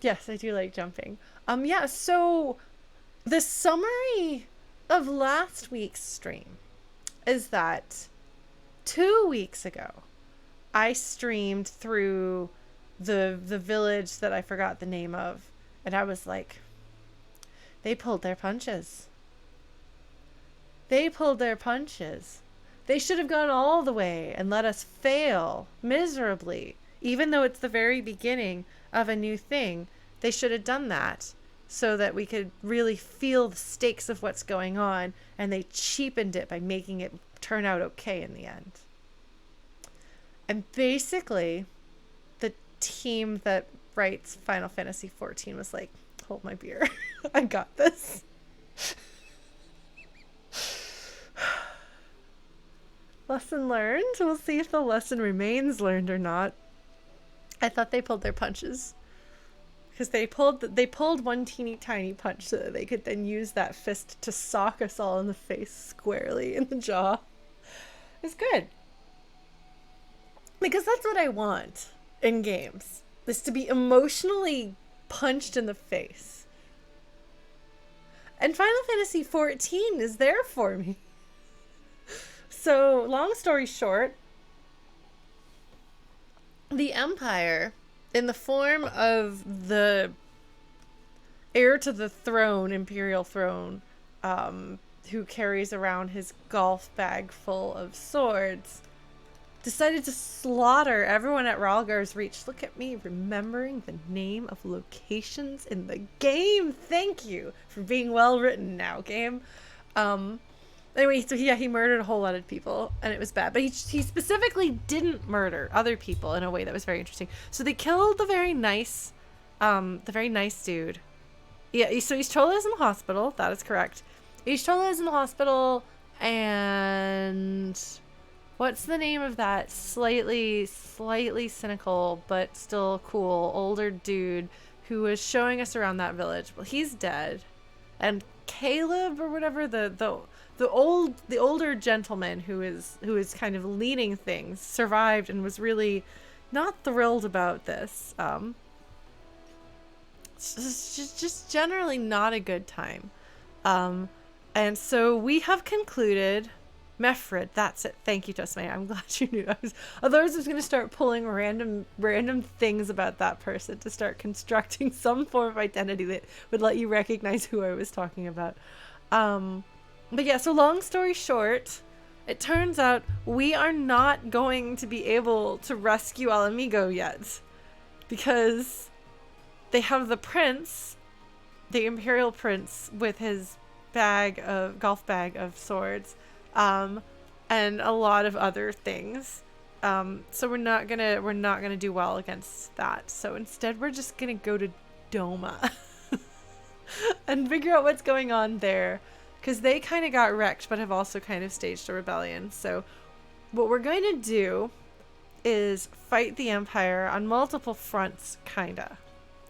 Yes, I do like jumping. Yeah, so the summary of last week's stream is that 2 weeks ago, I streamed through the village that I forgot the name of, and I was like, they pulled their punches. They pulled their punches. They should have gone all the way and let us fail miserably. Even though it's the very beginning of a new thing, they should have done that so that we could really feel the stakes of what's going on, and they cheapened it by making it turn out okay in the end. And basically, the team that writes Final Fantasy XIV was like, hold my beer. I got this. Lesson learned. We'll see if the lesson remains learned or not. I thought they pulled their punches. Because they pulled one teeny tiny punch so that they could then use that fist to sock us all in the face squarely in the jaw. It's good. Because that's what I want in games. Is to be emotionally punched in the face. And Final Fantasy XIV is there for me. So, long story short, the Empire, in the form of the heir to the throne, Imperial throne, who carries around his golf bag full of swords, decided to slaughter everyone at Ralgar's Reach. Look at me remembering the name of locations in the game. Thank you for being well written now, game. Anyway, so yeah, he murdered a whole lot of people, and it was bad. But he specifically didn't murder other people in a way that was very interesting. So they killed the very nice dude. Yeah, so Ishtola is in the hospital. That is correct. Ishtola is in the hospital, and what's the name of that slightly cynical but still cool older dude who was showing us around that village? Well, he's dead, and Caleb or whatever the older gentleman who is kind of leading things survived and was really not thrilled about this. It's just generally not a good time. And so we have concluded. Mefred, that's it. Thank you, Tosmaya. I'm glad you knew. Otherwise I was going to start pulling random things about that person to start constructing some form of identity that would let you recognize who I was talking about. But yeah, so long story short, it turns out we are not going to be able to rescue Alamigo yet, because they have the prince, the Imperial Prince, with his golf bag of swords, and a lot of other things. So we're not gonna do well against that. So instead, we're just gonna go to Doma and figure out what's going on there, because they kind of got wrecked, but have also kind of staged a rebellion. So what we're going to do is fight the Empire on multiple fronts, kinda,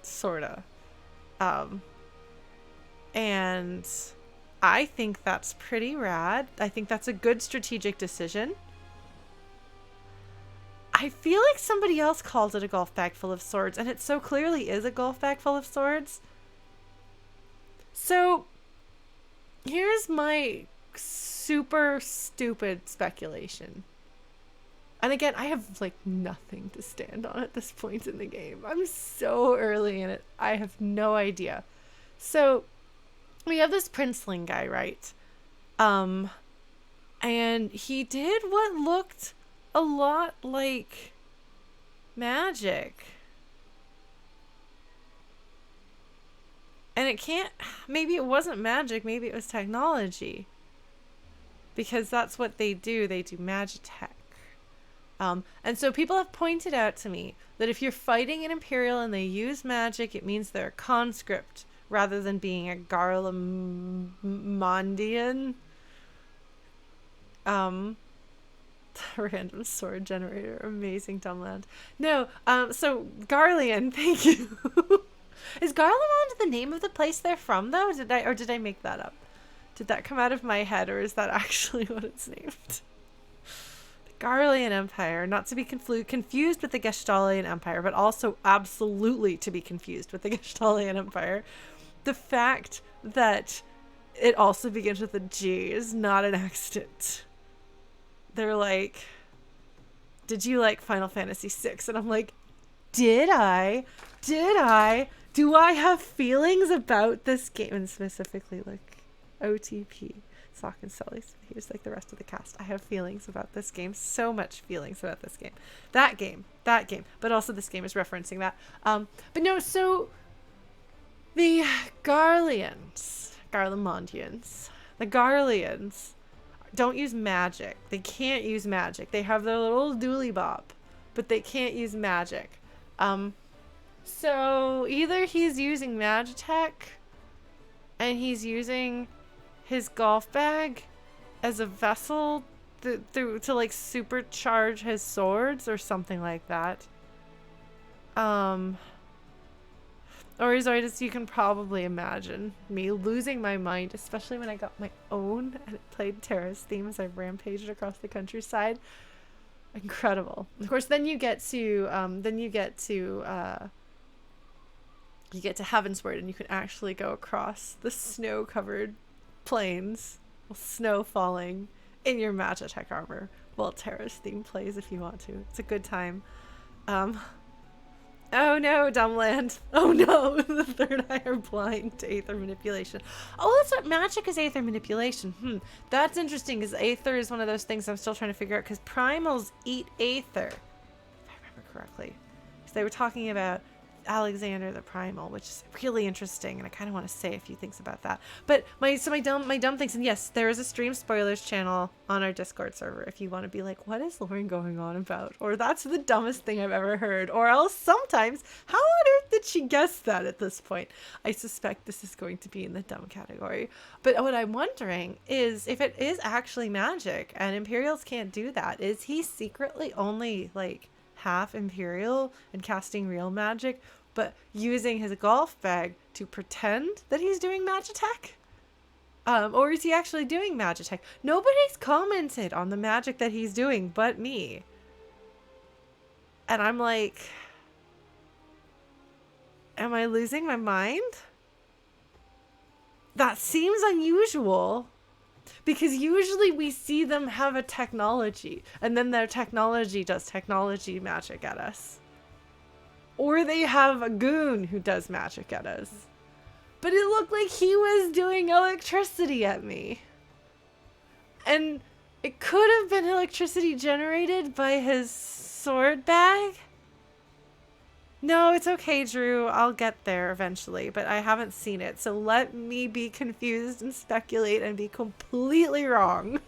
sorta. And I think that's pretty rad. I think that's a good strategic decision. I feel like somebody else called it a golf bag full of swords, and it so clearly is a golf bag full of swords. So here's my super stupid speculation. And again, I have like nothing to stand on at this point in the game. I'm so early in it. I have no idea. So we have this princeling guy, right? And he did what looked a lot like magic. And maybe it wasn't magic, maybe it was technology. Because that's what they do. They do magitech. And so people have pointed out to me that if you're fighting an Imperial and they use magic, it means they're a conscript rather than being a Garlemondian. Random sword generator. Amazing, Dumbland. No, so Garlean, thank you. Is Garlemond the name of the place they're from, though? Did I make that up? Did that come out of my head, or is that actually what it's named? Garlean Empire, not to be confused with the Gestalian Empire, but also absolutely to be confused with the Gestalian Empire. The fact that it also begins with a G is not an accident. They're like, did you like Final Fantasy VI? And I'm like, did I? Do I have feelings about this game? And specifically, like, OTP, Sock and Sully. Here's like the rest of the cast. I have feelings about this game. So much feelings about this game. That game. But also this game is referencing that. But no, so the Garleans, the Garleans don't use magic. They can't use magic. They have their little dooley bop, but they can't use magic. So either he's using Magitech and he's using his golf bag as a vessel to like supercharge his swords or something like that. Or as you can probably imagine, me losing my mind, especially when I got my own and it played Terra's theme as I rampaged across the countryside. Incredible. Of course, then you get to Heavensward, and you can actually go across the snow-covered plains, with snow falling, in your Magitech armor while Terra's theme plays if you want to. It's a good time. Oh no, Dumbland. Oh no, the third eye are blind to aether manipulation. Oh, that's what magic is, aether manipulation. That's interesting, because aether is one of those things I'm still trying to figure out, because primals eat aether, if I remember correctly. Because they were talking about Alexander the Primal, which is really interesting, and I kind of want to say a few things about that. But my dumb things, and yes, there is a stream spoilers channel on our Discord server if you want to be like, what is Lauren going on about? Or that's the dumbest thing I've ever heard. Or else sometimes, how on earth did she guess that at this point? I suspect this is going to be in the dumb category. But what I'm wondering is, if it is actually magic and Imperials can't do that, is he secretly only like half Imperial and casting real magic, but using his golf bag to pretend that he's doing Magitech? Or is he actually doing Magitech? Nobody's commented on the magic that he's doing but me. And I'm like, am I losing my mind? That seems unusual, because usually we see them have a technology, and then their technology does technology magic at us. Or they have a goon who does magic at us. But it looked like he was doing electricity at me. And it could have been electricity generated by his sword bag. No, it's okay, Drew. I'll get there eventually, but I haven't seen it. So let me be confused and speculate and be completely wrong.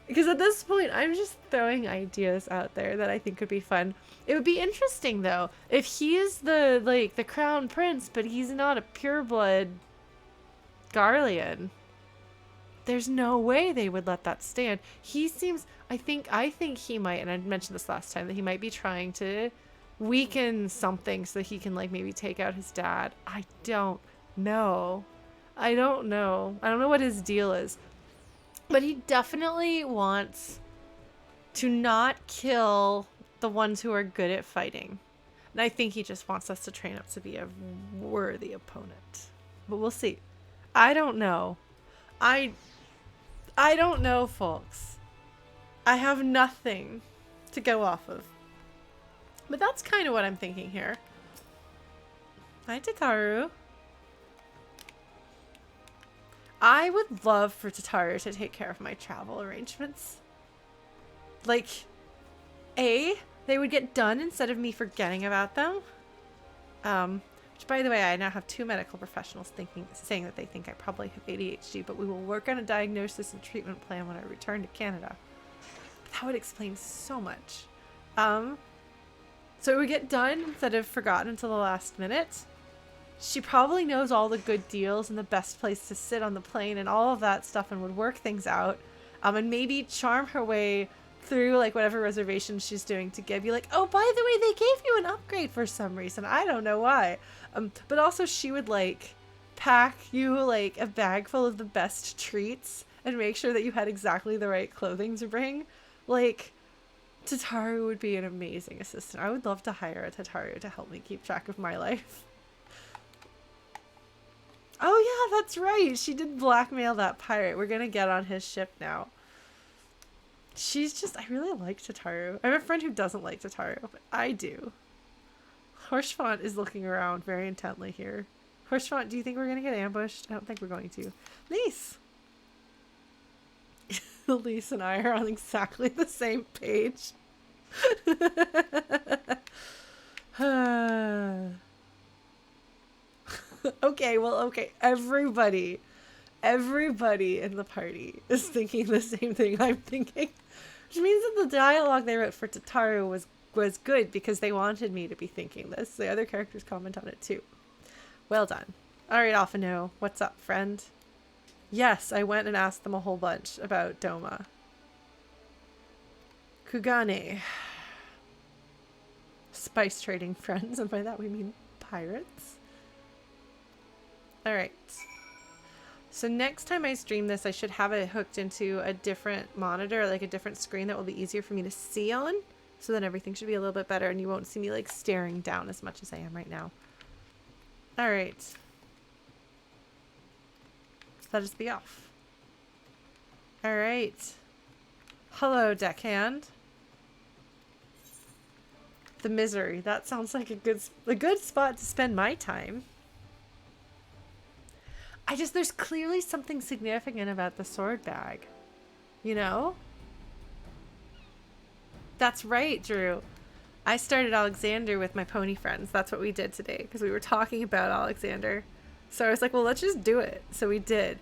Because at this point, I'm just throwing ideas out there that I think could be fun. It would be interesting, though, if he is the crown prince, but he's not a pureblood Garlean. There's no way they would let that stand. He seems, I think he might, and I mentioned this last time, that he might be trying to weaken something so that he can, like, maybe take out his dad. I don't know. I don't know what his deal is. But he definitely wants to not kill the ones who are good at fighting. And I think he just wants us to train up to be a worthy opponent. But we'll see. I don't know. I don't know, folks. I have nothing to go off of. But that's kind of what I'm thinking here. Hi, Tataru. I would love for Tataru to take care of my travel arrangements. Like, they would get done instead of me forgetting about them. Which, by the way, I now have 2 medical professionals saying that they think I probably have ADHD, but we will work on a diagnosis and treatment plan when I return to Canada. That would explain so much. So it would get done instead of forgotten until the last minute. She probably knows all the good deals and the best place to sit on the plane and all of that stuff, and would work things out. And maybe charm her way through, like, whatever reservations she's doing to give you, like, oh, by the way, they gave you an upgrade for some reason. I don't know why. But also she would, like, pack you, like, a bag full of the best treats and make sure that you had exactly the right clothing to bring. Like, Tataru would be an amazing assistant. I would love to hire a Tataru to help me keep track of my life. Oh yeah, that's right. She did blackmail that pirate. We're gonna get on his ship now. She's just, I really like Tataru. I have a friend who doesn't like Tataru, but I do. Horschfont is looking around very intently here. Horschfont, do you think we're gonna get ambushed? I don't think we're going to. Lise! Lise and I are on exactly the same page. Okay. Everybody in the party is thinking the same thing I'm thinking. Which means that the dialogue they wrote for Tataru was good because they wanted me to be thinking this. The other characters comment on it too. Well done. Alright, Alphino, what's up, friend? Yes, I went and asked them a whole bunch about Doma. Kugane. Spice trading friends, and by that we mean pirates. Alright. So next time I stream this, I should have it hooked into a different monitor, like a different screen that will be easier for me to see on. So then everything should be a little bit better and you won't see me like staring down as much as I am right now. Alright. Let us be off. Alright. Hello, deckhand. The misery. That sounds like a good spot to spend my time. There's clearly something significant about the sword bag. You know? That's right, Drew. I started Alexander with my pony friends. That's what we did today because we were talking about Alexander. So I was like, well, let's just do it. So we did.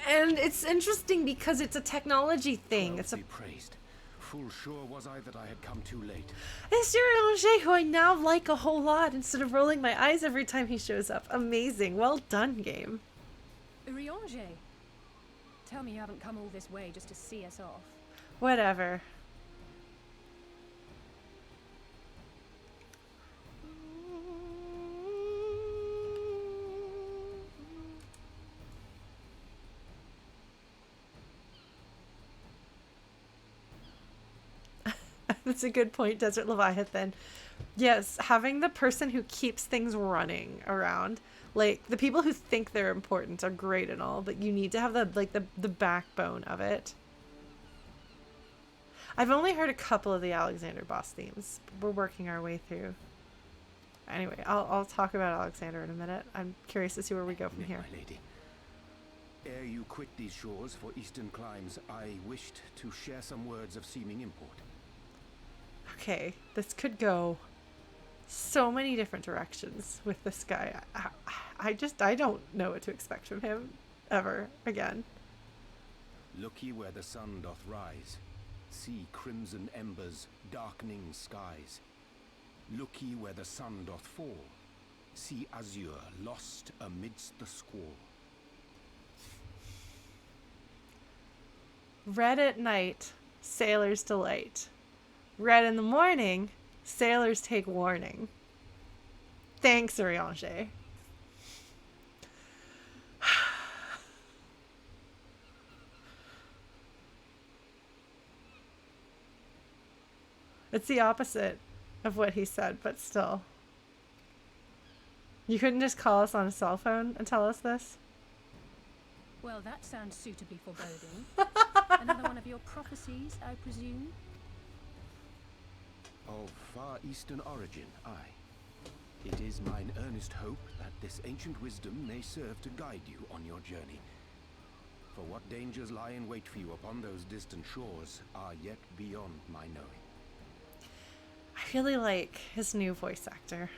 And it's interesting because it's a technology thing. Well, it's a praised. Full sure was I that I had come too late. It's Sirensong, who I now like a whole lot instead of rolling my eyes every time he shows up. Amazing. Well done, game. Urianger. Tell me you haven't come all this way just to see us off. Whatever. That's a good point, Desert Leviathan. Yes, having the person who keeps things running around, like the people who think they're important are great and all, but you need to have the backbone of it. I've only heard a couple of the Alexander boss themes. We're working our way through. Anyway, I'll talk about Alexander in a minute. I'm curious to see where we go from here. My lady. Ere you quit these shores for eastern climes, I wished to share some words of seeming import. Okay, this could go so many different directions with this guy. I don't know what to expect from him ever again. Look ye where the sun doth rise. See crimson embers, darkening skies. Look ye where the sun doth fall. See azure lost amidst the squall. Red at night, sailors delight. Red in the morning, sailors take warning. Thanks, Urianger. It's the opposite of what he said, but still. You couldn't just call us on a cell phone and tell us this? Well, that sounds suitably foreboding. Another one of your prophecies, I presume? Of far eastern origin, aye. It is mine earnest hope that this ancient wisdom may serve to guide you on your journey. For what dangers lie in wait for you upon those distant shores are yet beyond my knowing. I really like his new voice actor.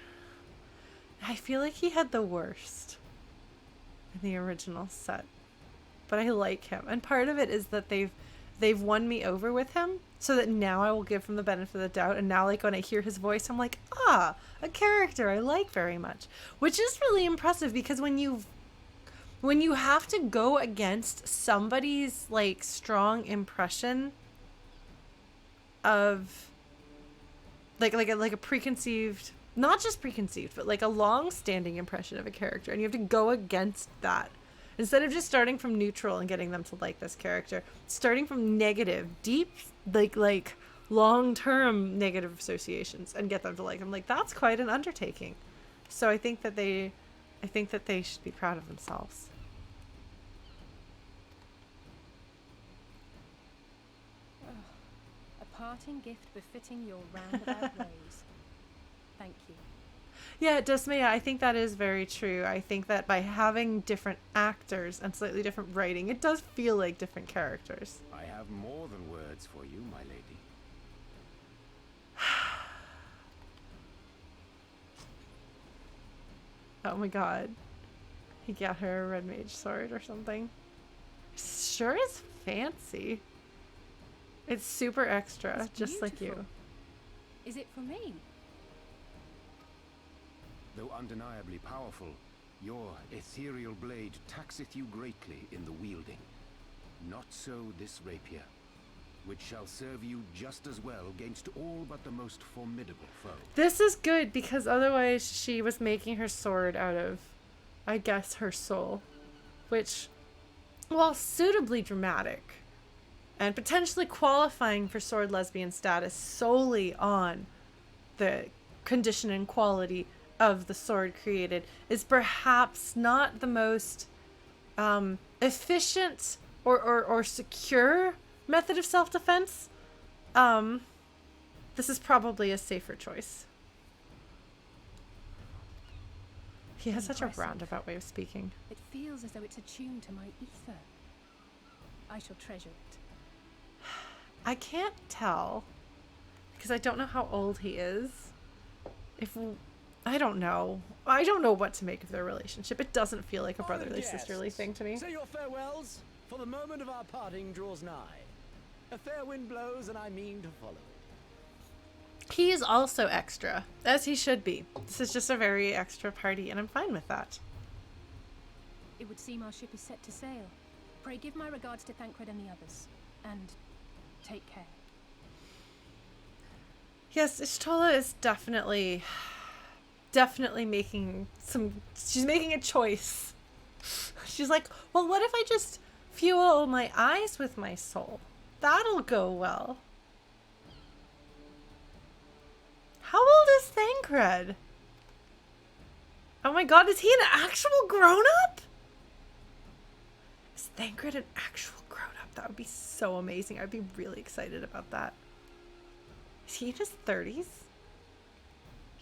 I feel like he had the worst in the original set, but I like him. And part of it is that they've won me over with him, so that now I will give him the benefit of the doubt. And now, like, when I hear his voice, I'm like, a character I like very much, which is really impressive because when you have to go against somebody's like strong impression of like a preconceived, not just preconceived, but like a long-standing impression of a character, and you have to go against that Instead of just starting from neutral and getting them to like this character, starting from negative, deep, like long-term negative associations and get them to like him. Like, that's quite an undertaking. So I think that they should be proud of themselves. A parting gift befitting your roundabout ways. Thank you. Yeah, Desmaya, I think that is very true. I think that by having different actors and slightly different writing, it does feel like different characters. I have more than words for you, my lady. Oh my god. He got her a red mage sword or something. Sure is fancy. It's super extra, It's just like beautiful. you. Is it for me? Though undeniably powerful, your ethereal blade taxeth you greatly in the wielding. Not so this rapier, which shall serve you just as well against all but the most formidable foe. This is good because otherwise she was making her sword out of, I guess, her soul. Which, while suitably dramatic and potentially qualifying for sword lesbian status solely on the condition and quality of the sword created, is perhaps not the most efficient or secure method of self-defense. This is probably a safer choice. He has such a Impressive. roundabout way of speaking. It feels as though it's attuned to my ether. I shall treasure it. I can't tell because I don't know how old he is. I don't know. I don't know what to make of their relationship. It doesn't feel like a brotherly, sisterly thing to me. Say your farewells, for the moment of our parting draws nigh. A fair wind blows, and I mean to follow it. He is also extra, as he should be. This is just a very extra party, and I'm fine with that. It would seem our ship is set to sail. Pray give my regards to Thancred and the others. And take care. Yes, Ishtola is definitely making she's making a choice. She's like, well, what if I just fuel my eyes with my soul? That'll go well. How old is Thancred? Oh my god, is he an actual grown-up? Is Thancred an actual grown-up? That would be so amazing. I'd be really excited about that. Is he in his 30s?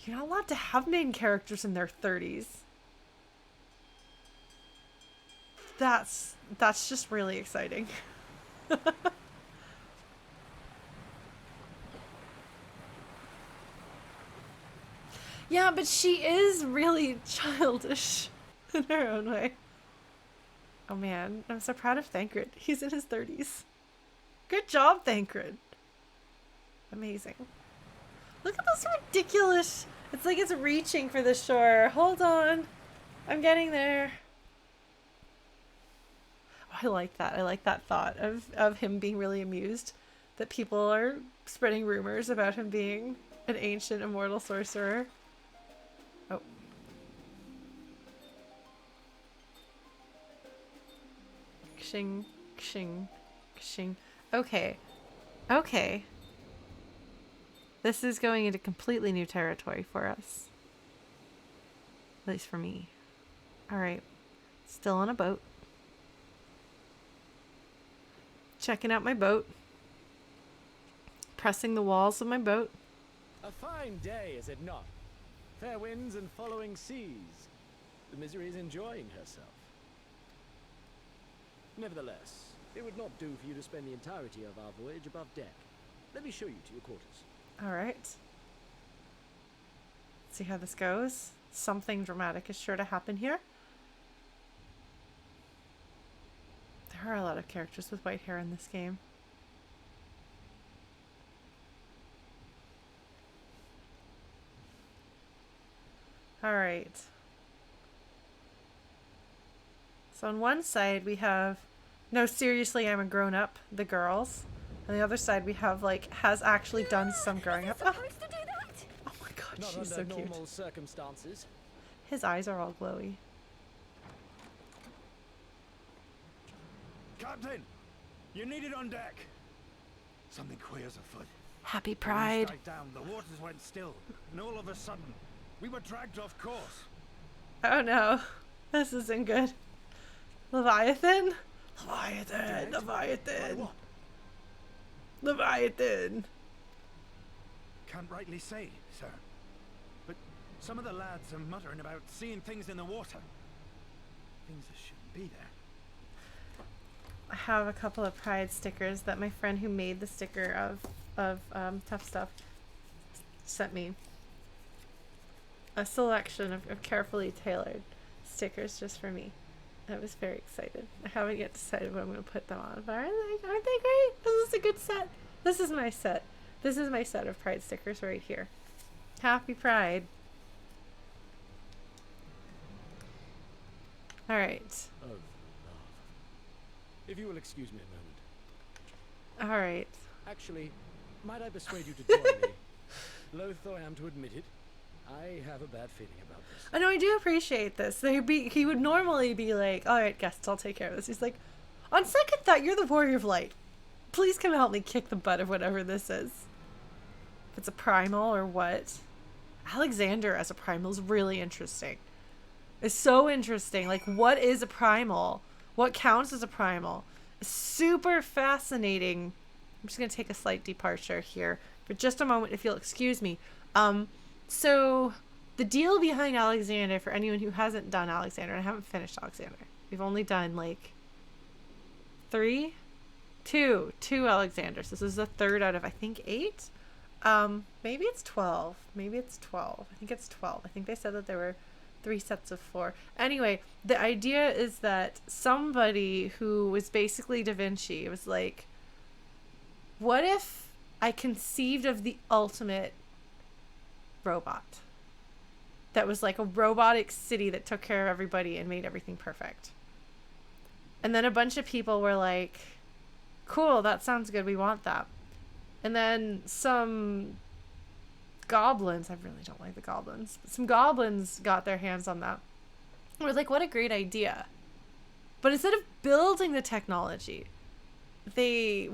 You're not allowed to have main characters in their 30s. That's just really exciting. Yeah, but she is really childish in her own way. Oh man, I'm so proud of Thancred. He's in his 30s. Good job, Thancred. Amazing. Look at this ridiculous... It's like it's reaching for the shore. Hold on. I'm getting there. Oh, I like that. I like that thought of him being really amused that people are spreading rumors about him being an ancient immortal sorcerer. Oh. Kshing, kshing, kshing. Okay. Okay. This is going into completely new territory for us. At least for me. Alright. Still on a boat. Checking out my boat. Pressing the walls of my boat. A fine day, is it not? Fair winds and following seas. The Misery is enjoying herself. Nevertheless, it would not do for you to spend the entirety of our voyage above deck. Let me show you to your quarters. Alright. See how this goes. Something dramatic is sure to happen here. There are a lot of characters with white hair in this game. Alright. So on one side we have, no, seriously, I'm a grown-up, the girls. On the other side we have, like, has actually done some growing up. Oh, oh my god, Not she's under so cute. normal circumstances. His eyes are all glowy. Captain! You're needed on deck. Something queer's afoot. Happy When we Pride. strike down, the waters went still, and all of a sudden, we were dragged off course. Oh no, this isn't good. Leviathan? Leviathan, Dead? By Leviathan, what? Leviathan. Can't rightly say, sir. But some of the lads are muttering about seeing things in the water. Things that shouldn't be there. I have a couple of Pride stickers that my friend who made the sticker of Tough Stuff sent me. A selection of carefully tailored stickers just for me. I was very excited. I haven't yet decided what I'm going to put them on, but aren't they great? This is a good set. This is my set. This is my set of Pride stickers right here. Happy Pride. All right. Oh, love. If you will excuse me a moment. All right. Actually, might I persuade you to join me? Loath though I am to admit it, I have a bad feeling about this. I know, I do appreciate this. He would normally be like, all right, guests, I'll take care of this. He's like, on second thought, you're the Warrior of Light. Please come help me kick the butt of whatever this is. If it's a primal or what. Alexander as a primal is really interesting. It's so interesting. Like, what is a primal? What counts as a primal? It's super fascinating. I'm just going to take a slight departure here for just a moment, if you'll excuse me. So the deal behind Alexander, for anyone who hasn't done Alexander, and I haven't finished Alexander. We've only done like two Alexanders. This is the third out of, I think, 8. Maybe it's 12. Maybe it's 12. I think it's 12. I think they said that there were 3 sets of 4. Anyway, the idea is that somebody who was basically Da Vinci was like, what if I conceived of the ultimate robot that was like a robotic city that took care of everybody and made everything perfect? And then a bunch of people were like, cool, that sounds good, we want that. And then some goblins, I really don't like the goblins, but some goblins got their hands on that. We're like, what a great idea. But instead of building the technology, they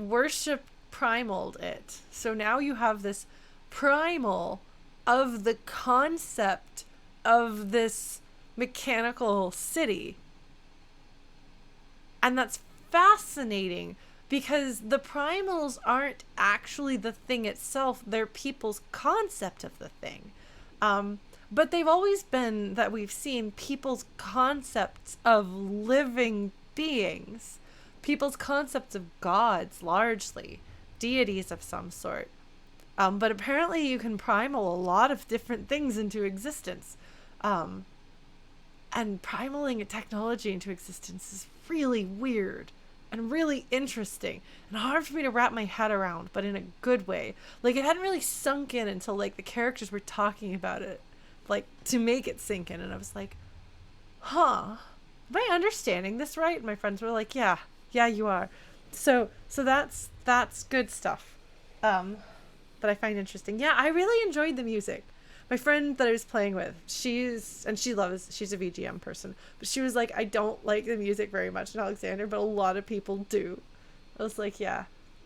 primaled it. So now you have this primal of the concept of this mechanical city. And that's fascinating because the primals aren't actually the thing itself. They're people's concept of the thing. But they've always been, that we've seen, people's concepts of living beings. People's concepts of gods, largely. Deities of some sort. But apparently you can primal a lot of different things into existence. And primaling a technology into existence is really weird and really interesting and hard for me to wrap my head around, but in a good way. Like, it hadn't really sunk in until like the characters were talking about it, like to make it sink in. And I was like, huh, am I understanding this right? And my friends were like, yeah, you are. So that's good stuff. That I find interesting. Yeah, I really enjoyed the music. My friend that I was playing with, she's a VGM person, but she was like, I don't like the music very much in Alexander, but a lot of people do. I was like, yeah.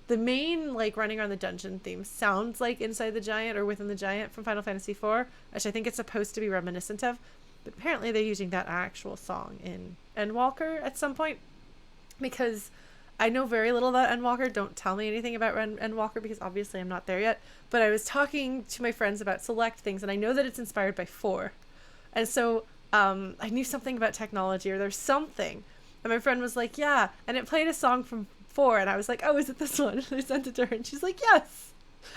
The main, like, running around the dungeon theme sounds like Inside the Giant or Within the Giant from Final Fantasy IV, which I think it's supposed to be reminiscent of, but apparently they're using that actual song in Endwalker at some point, because I know very little about Endwalker. Don't tell me anything about Endwalker because obviously I'm not there yet. But I was talking to my friends about select things, and I know that it's inspired by 4. And so I knew something about technology, or there's something. And my friend was like, yeah. And it played a song from 4, and I was like, oh, is it this one? And I sent it to her, and she's like, yes.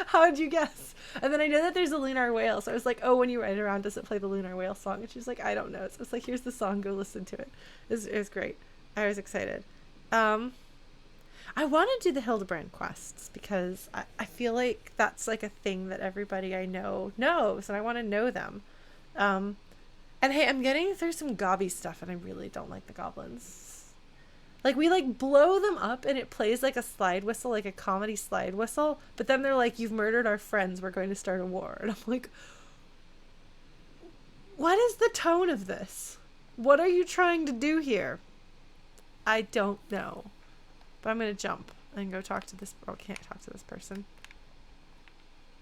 How did you guess? And then I know that there's a Lunar Whale, so I was like, oh, when you ride around, does it play the Lunar Whale song? And she was like, I don't know. So I was like, here's the song, go listen to it. It was great. I was excited. I want to do the Hildebrand quests because I feel like that's like a thing that everybody I know knows, and I want to know them. And hey, I'm getting through some gobby stuff, and I really don't like the goblins. Like, we like blow them up, and it plays like a slide whistle, like a comedy slide whistle, but then they're like, you've murdered our friends, we're going to start a war. And I'm like, what is the tone of this? What are you trying to do here? I don't know. But I'm gonna jump and go talk to this. Oh, I can't talk to this person.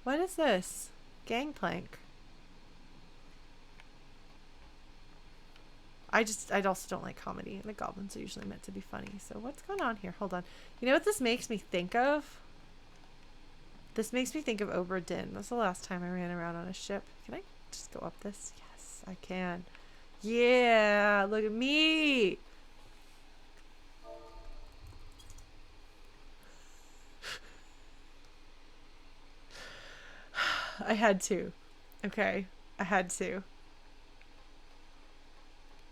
What is this? Gangplank. I also don't like comedy, and the goblins are usually meant to be funny. So what's going on here? Hold on. You know what this makes me think of? This makes me think of Obra Dinn. That's the last time I ran around on a ship. Can I just go up this? Yes, I can. Yeah, look at me. I had to. Okay, I had to.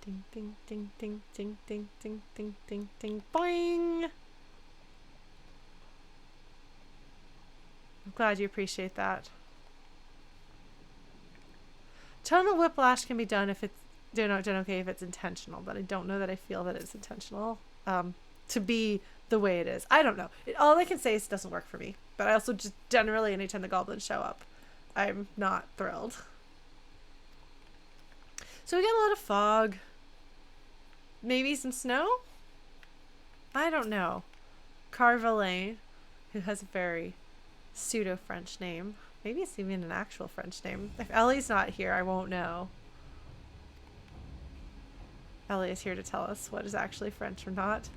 Ding, ding, ding, ding, ding, ding, ding, ding, ding, ding, boing. I'm glad you appreciate that. Tonal whiplash can be done if it's done okay if it's intentional, but I don't know that I feel that it's intentional to be the way it is. I don't know. All I can say is it doesn't work for me. But I also just generally, anytime the goblins show up, I'm not thrilled. So we got a lot of fog. Maybe some snow? I don't know. Carvalane, who has a very pseudo-French name. Maybe it's even an actual French name. If Ellie's not here, I won't know. Ellie is here to tell us what is actually French or not.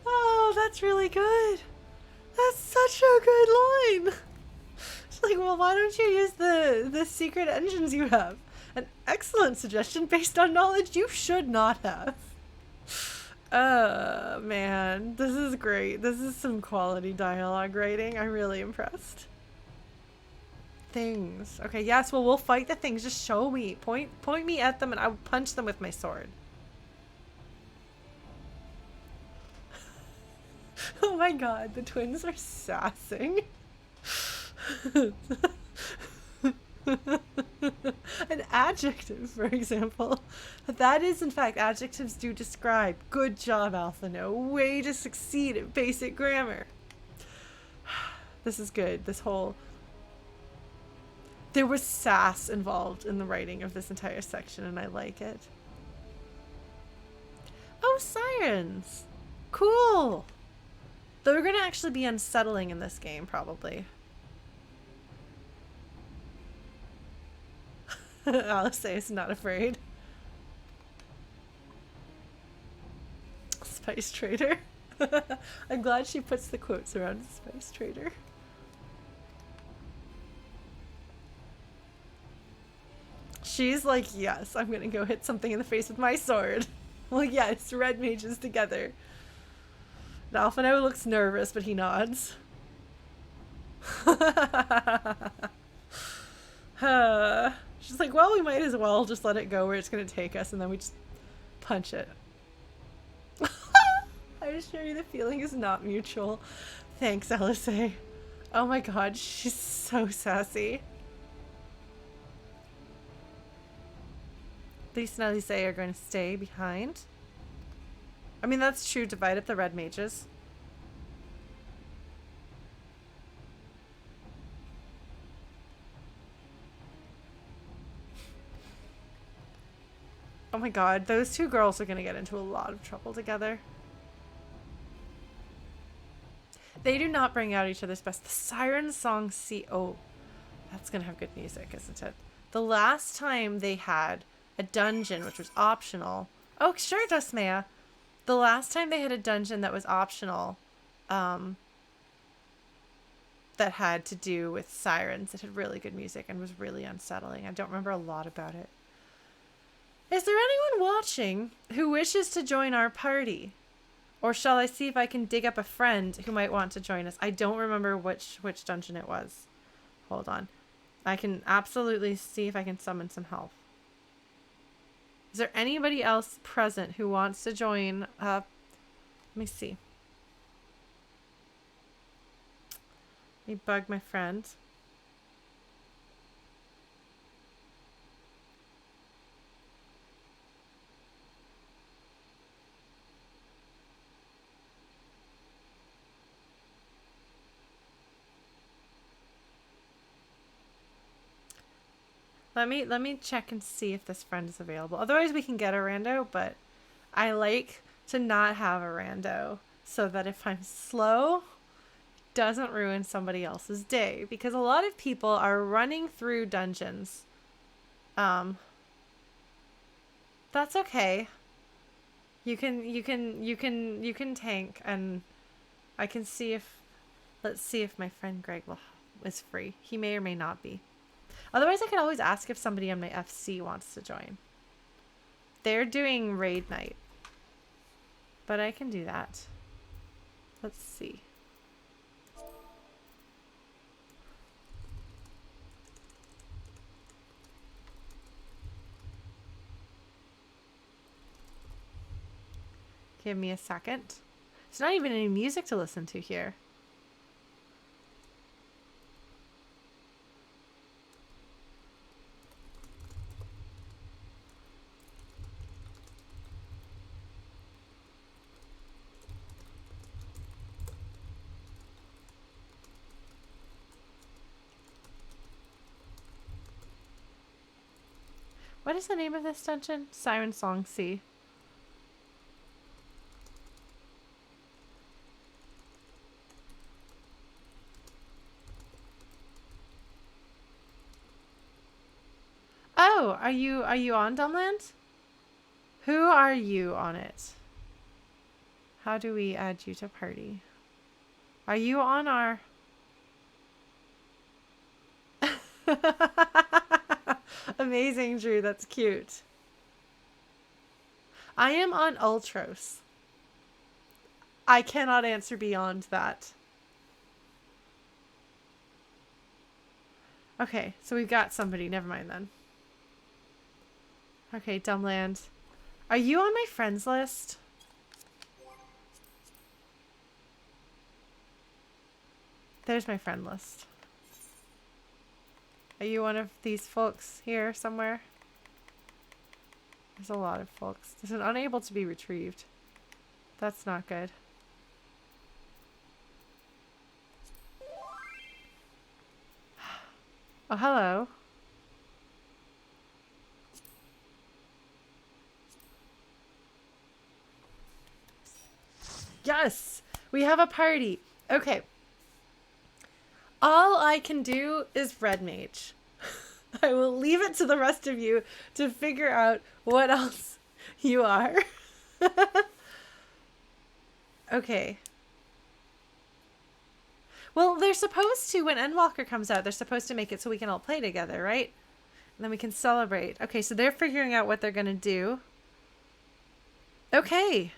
Oh, that's really good. That's such a good line. It's like, well, why don't you use the secret engines you have? An excellent suggestion based on knowledge you should not have. Man, this is great. This is some quality dialogue writing. I'm really impressed. Things. Okay, yes, well, we'll fight the things. Just show me. Point me at them and I will punch them with my sword. Oh my god, the twins are sassing. An adjective, for example. That is, in fact, adjectives do describe. Good job, Althano. Way to succeed at basic grammar. This is good. This whole... There was sass involved in the writing of this entire section, and I like it. Oh, sirens! Cool! They're gonna actually be unsettling in this game, probably. Alice is not afraid. Spice trader. I'm glad she puts the quotes around spice trader. She's like, yes, I'm gonna go hit something in the face with my sword. Well, yes, red mages together. Alphino looks nervous, but he nods. She's like, well, we might as well just let it go where it's going to take us, and then we just punch it. I assure you the feeling is not mutual. Thanks, LSA. Oh my god, she's so sassy. Lisa and Elise are going to stay behind. I mean, that's true. Divide up the red mages. Oh my god, those two girls are going to get into a lot of trouble together. They do not bring out each other's best. The Sirensong Sea. Oh, that's going to have good music, isn't it? The last time they had a dungeon, which was optional. Oh, sure, Dusmea. The last time they had a dungeon that was optional, that had to do with sirens, it had really good music and was really unsettling. I don't remember a lot about it. Is there anyone watching who wishes to join our party? Or shall I see if I can dig up a friend who might want to join us? I don't remember which dungeon it was. Hold on. I can absolutely see if I can summon some help. Is there anybody else present who wants to join? Let me see. Let me bug my friend. Let me check and see if this friend is available. Otherwise we can get a rando, but I like to not have a rando so that if I'm slow, it doesn't ruin somebody else's day, because a lot of people are running through dungeons. That's okay. You can tank, and I can see if, let's see if my friend Greg is free. He may or may not be. Otherwise, I could always ask if somebody on my FC wants to join. They're doing raid night, but I can do that. Let's see. Give me a second. There's not even any music to listen to here. What is the name of this dungeon? Sirensong Sea. Oh, are you on Dumbland? Who are you on it? How do we add you to party? Are you on our... Amazing, Drew. That's cute. I am on Ultros. I cannot answer beyond that. Okay, so we've got somebody. Never mind then. Okay, Dumbland. Are you on my friends list? There's my friend list. Are you one of these folks here somewhere? There's a lot of folks. This is unable to be retrieved. That's not good. Oh, hello. Yes! We have a party. Okay. All I can do is red mage. I will leave it to the rest of you to figure out what else you are. Okay. Well, they're supposed to, when Endwalker comes out, they're supposed to make it so we can all play together, right? And then we can celebrate. Okay, so they're figuring out what they're going to do. Okay.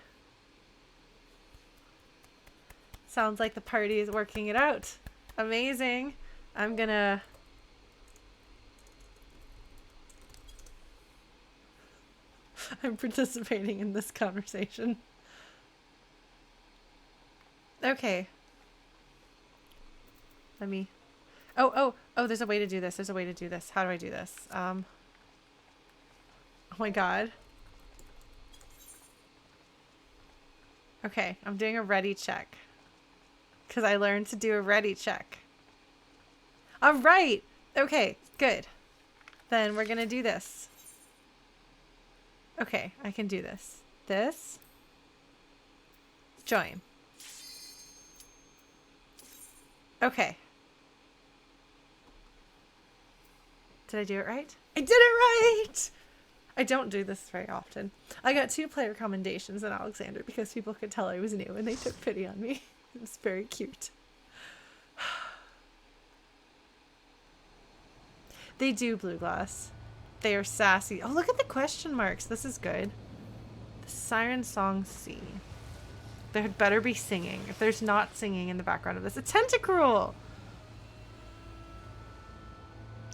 Sounds like the party is working it out. Amazing. I'm gonna... I'm participating in this conversation. Okay. Let me... Oh, there's a way to do this. There's a way to do this. How do I do this? Oh my god. Okay, I'm doing a ready check. Because I learned to do a ready check. All right. Okay, good. Then we're going to do this. Okay, I can do this. This. Join. Okay. Did I do it right? I did it right! I don't do this very often. I got 2 player commendations in Alexander because people could tell I was new and they took pity on me. It's very cute. They do blue glass. They are sassy. Oh, look at the question marks. This is good. The Sirensong Sea. There had better be singing. If there's not singing in the background of this, a tentacruel.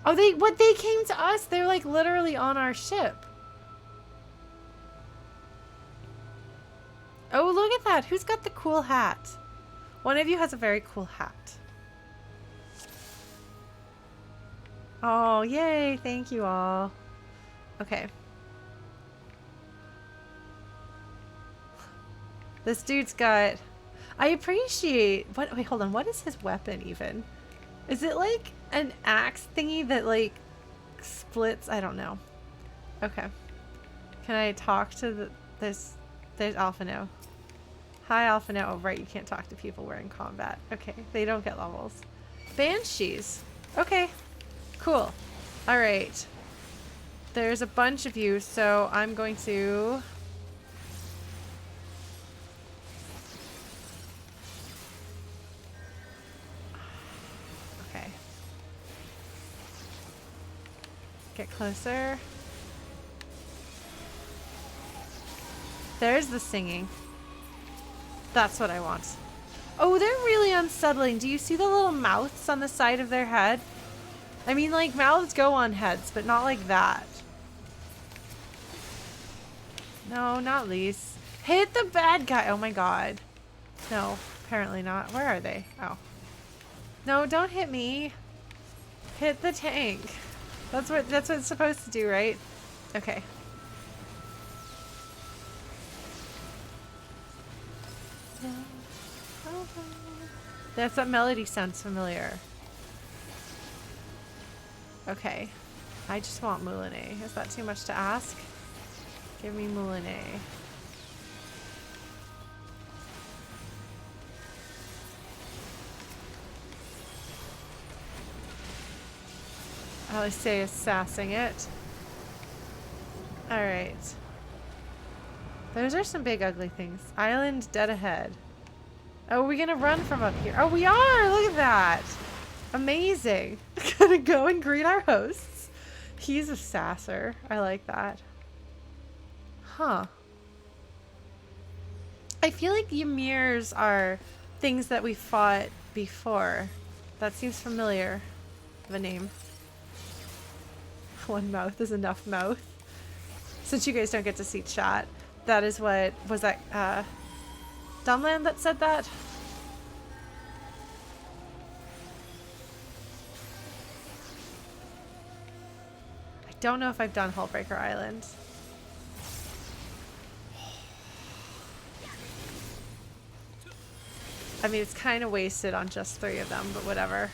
Oh, they came to us. They're like literally on our ship. Oh, look at that. Who's got the cool hat? One of you has a very cool hat. Oh, yay. Thank you all. Okay. This dude's got... I appreciate... What? Wait, hold on. What is his weapon even? Is it like an axe thingy that like splits. I don't know. Okay. Can I talk to there's Alphino. Hi, Alphino. Oh, right. You can't talk to people wearing combat. Okay. They don't get levels. Banshees. Okay. Cool. All right. There's a bunch of you, so I'm going to... Okay. Get closer. There's the singing. That's what I want. Oh, they're really unsettling. Do you see the little mouths on the side of their head? I mean, like, mouths go on heads, but not like that. No, not Lise. Hit the bad guy. Oh my god. No, apparently not. Where are they? Oh. No, don't hit me. Hit the tank. That's what it's supposed to do, right? Okay. That melody sounds familiar. Okay. I just want Moulinet. Is that too much to ask? Give me Moulinet. Alice is sassing it. Alright. Those are some big ugly things. Island dead ahead. Oh, are we gonna run from up here? Oh, we are! Look at that! Amazing. Gonna go and greet our hosts. He's a sasser. I like that. Huh. I feel like Ymirs are things that we fought before. That seems familiar of a name. One mouth is enough mouth. Since you guys don't get to see chat, that is what... Was that, Dumbland that said that? I don't know if I've done Hullbreaker Island. I mean, it's kind of wasted on just 3 of them, but whatever.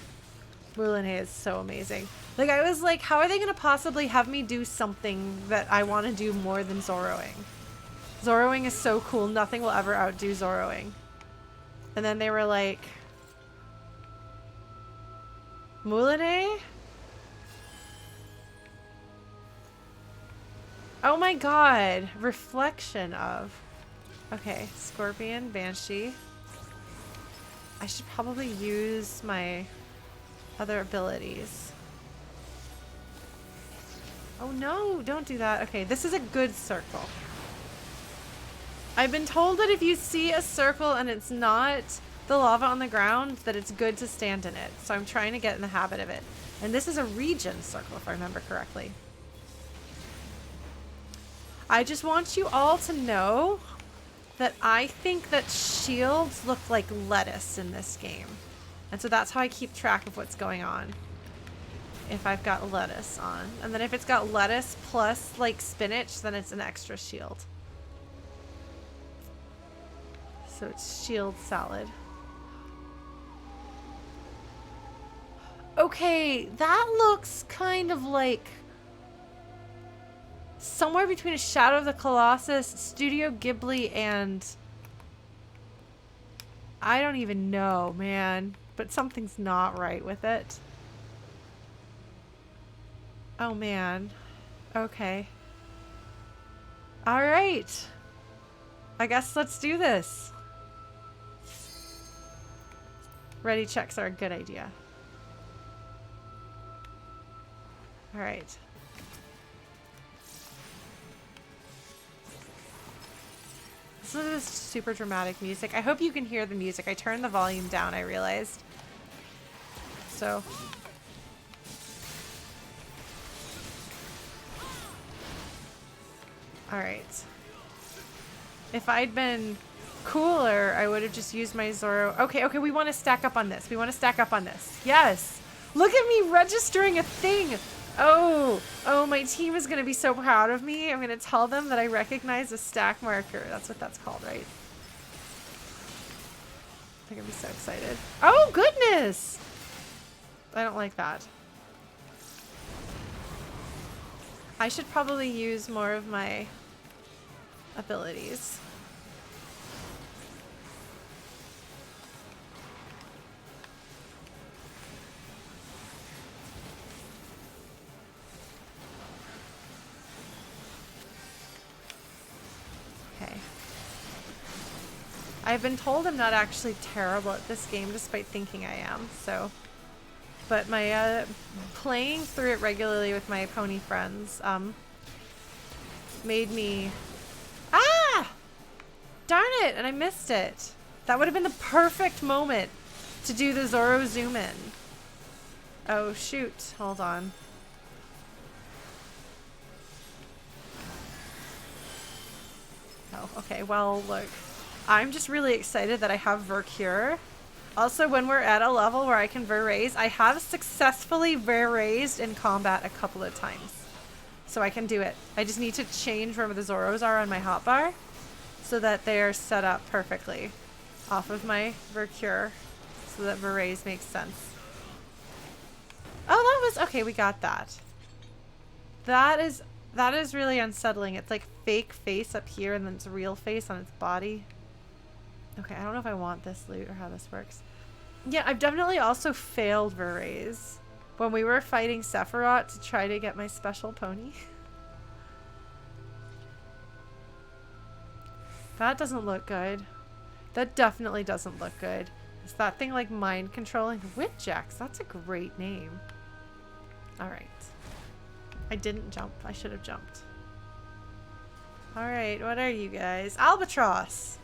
Moulinet is so amazing. Like, I was like, how are they going to possibly have me do something that I want to do more than Zoroing? Zoroing is so cool. Nothing will ever outdo Zoroing. And then they were like... Moulinet? Oh my god. Reflection of... Okay, Scorpion, Banshee. I should probably use my other abilities. Oh no, don't do that. Okay, this is a good circle. I've been told that if you see a circle and it's not the lava on the ground, that it's good to stand in it. So I'm trying to get in the habit of it. And this is a regen circle, if I remember correctly. I just want you all to know that I think that shields look like lettuce in this game. And so that's how I keep track of what's going on. If I've got lettuce on. And then if it's got lettuce plus like spinach, then it's an extra shield. So it's shield salad. Okay, that looks kind of like somewhere between a Shadow of the Colossus, Studio Ghibli, and I don't even know, man. But something's not right with it. Oh, man. Okay. Alright. I guess let's do this. Ready checks are a good idea. Alright. This is super dramatic music. I hope you can hear the music. I turned the volume down, I realized. So... Alright. If I'd been cooler, I would have just used my Zoro. Okay, we want to stack up on this. We want to stack up on this. Yes! Look at me registering a thing! Oh, my team is going to be so proud of me. I'm going to tell them that I recognize a stack marker. That's what that's called, right? They're going to be so excited. Oh, goodness! I don't like that. I should probably use more of my abilities. Okay. I've been told I'm not actually terrible at this game despite thinking I am, so... But my, playing through it regularly with my pony friends, made me... Ah! Darn it! And I missed it. That would have been the perfect moment to do the Zoro zoom in. Oh, shoot. Hold on. Oh, okay. Well, look. I'm just really excited that I have Vercure. Also, when we're at a level where I can Ver-raise, I have successfully Ver-raised in combat a couple of times. So I can do it. I just need to change where the Zoros are on my hotbar so that they are set up perfectly off of my Vercure so that Ver-raise makes sense. Oh, that was... Okay, we got that. That is really unsettling. It's like fake face up here and then it's real face on its body. Okay, I don't know if I want this loot or how this works. Yeah, I've definitely also failed Ver-raise when we were fighting Sephiroth to try to get my special pony. That doesn't look good. That definitely doesn't look good. Is that thing like mind controlling? Whipjacks, that's a great name. Alright. I didn't jump. I should have jumped. Alright, what are you guys? Albatross!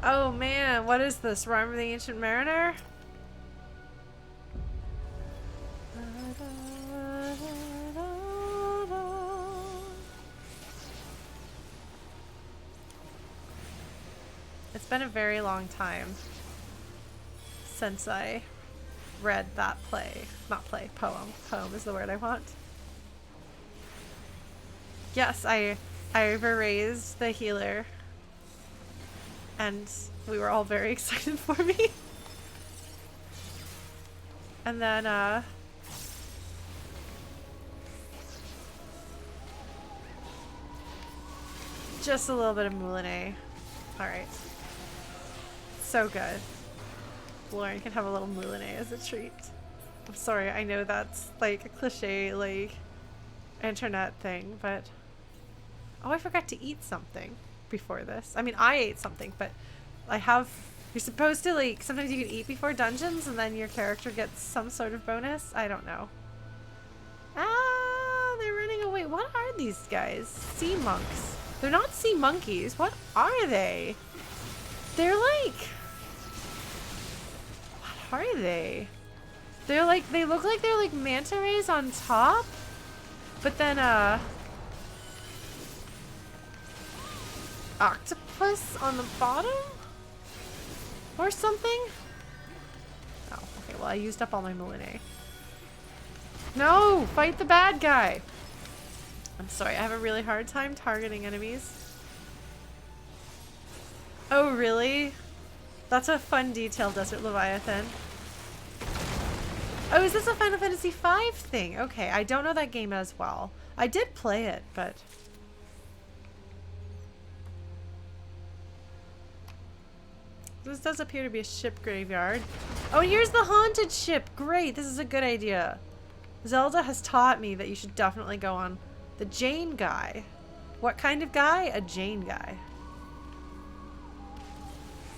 Oh man, what is this? Rhyme of the Ancient Mariner? It's been a very long time since I read that play. Not play, poem. Poem is the word I want. Yes, I raised the healer. And we were all very excited for me. And then, just a little bit of Moulinet. Alright. So good. Lauren can have a little Moulinet as a treat. I'm sorry, I know that's like a cliche, like, internet thing, but... Oh, I forgot to eat something before this. I mean, I ate something, but I have... You're supposed to, like, sometimes you can eat before dungeons and then your character gets some sort of bonus. I don't know. Ah, they're running away. What are these guys? Sea monks. They're not sea monkeys. What are they? They're like... What are they? They're like... They look like they're like manta rays on top. But then, octopus on the bottom? Or something? Oh, okay. Well, I used up all my Moulinet. No! Fight the bad guy! I'm sorry, I have a really hard time targeting enemies. Oh, really? That's a fun detail, Desert Leviathan. Oh, is this a Final Fantasy V thing? Okay, I don't know that game as well. I did play it, but... This does appear to be a ship graveyard. Oh, and here's the haunted ship! Great, this is a good idea. Zelda has taught me that you should definitely go on the Jane guy. What kind of guy? A Jane guy.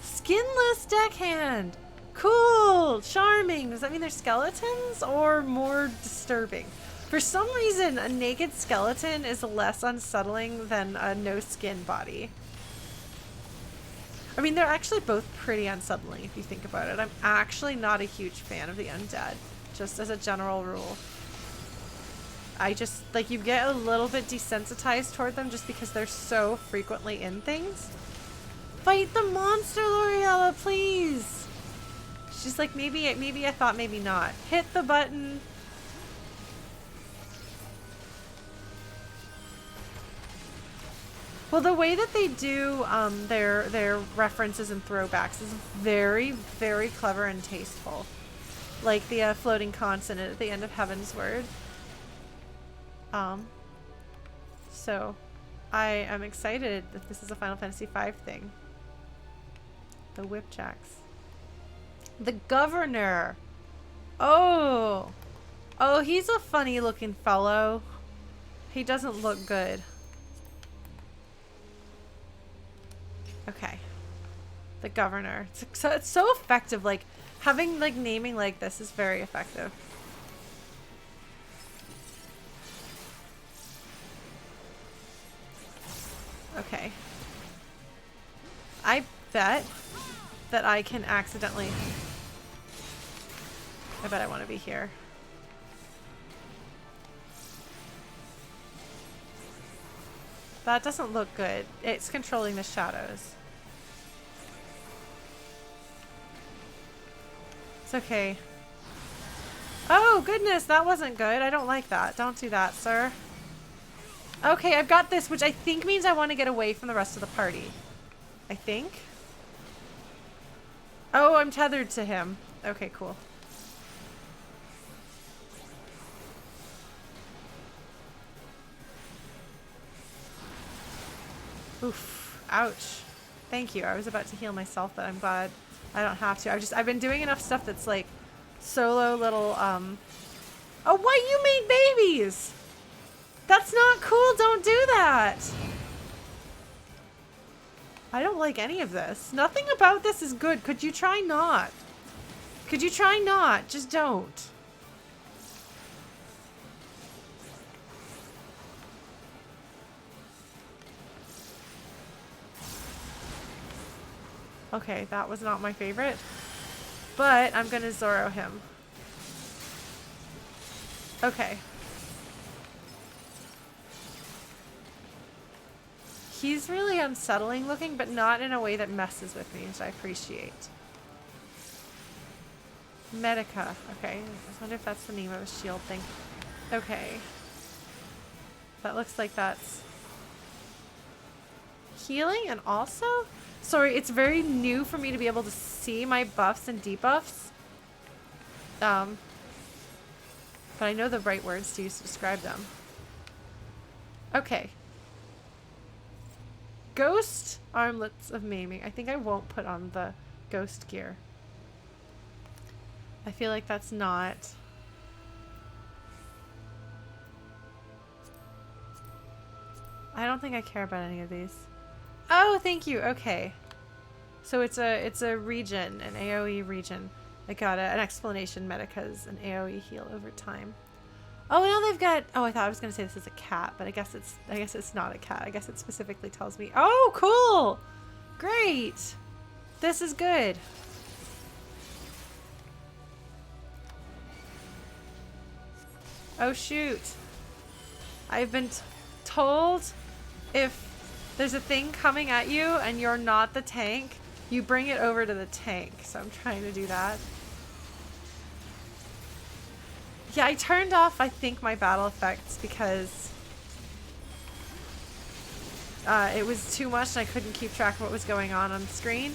Skinless deckhand! Cool! Charming! Does that mean they're skeletons? Or more disturbing? For some reason, a naked skeleton is less unsettling than a no-skin body. I mean, they're actually both pretty unsettling if you think about it. I'm actually not a huge fan of the undead, just as a general rule. I just, like, you get a little bit desensitized toward them just because they're so frequently in things. Fight the monster, L'Oreella, please! She's like, maybe I thought, maybe not. Hit the button. Well, the way that they do their references and throwbacks is very, very clever and tasteful. Like the floating consonant at the end of Heaven's Word. So I am excited that this is a Final Fantasy V thing. The Whipjacks. The Governor. Oh. Oh, he's a funny looking fellow. He doesn't look good. Okay. The Governor. It's so effective. Like, having, like, naming like this is very effective. Okay. I bet that I can accidentally... I bet I want to be here. That doesn't look good. It's controlling the shadows. It's okay. Oh, goodness, that wasn't good. I don't like that. Don't do that, sir. Okay, I've got this, which I think means I want to get away from the rest of the party. I think. Oh, I'm tethered to him. Okay, cool. Oof. Ouch. Thank you. I was about to heal myself, but I'm glad I don't have to. I've been doing enough stuff that's like solo little, Oh, why you made babies? That's not cool. Don't do that. I don't like any of this. Nothing about this is good. Could you try not? Could you try not? Just don't. Okay, that was not my favorite. But I'm gonna Zoro him. Okay. He's really unsettling looking, but not in a way that messes with me, which I appreciate. Medica. Okay. I wonder if that's the name of a shield thing. Okay. That looks like that's healing, and also... Sorry, it's very new for me to be able to see my buffs and debuffs. But I know the right words to use to describe them. Okay. Ghost armlets of maiming. I think I won't put on the ghost gear. I feel like that's not... I don't think I care about any of these. Oh, thank you. Okay. So it's a region, an AoE region. I got an explanation. Medica's an AoE heal over time. Oh, now they've got... Oh, I thought I was going to say this is a cat, but I guess it's not a cat. I guess it specifically tells me... Oh, cool! Great! This is good. Oh, shoot. I've been told if there's a thing coming at you and you're not the tank, you bring it over to the tank. So I'm trying to do that. Yeah, I turned off, I think, my battle effects because it was too much and I couldn't keep track of what was going on the screen.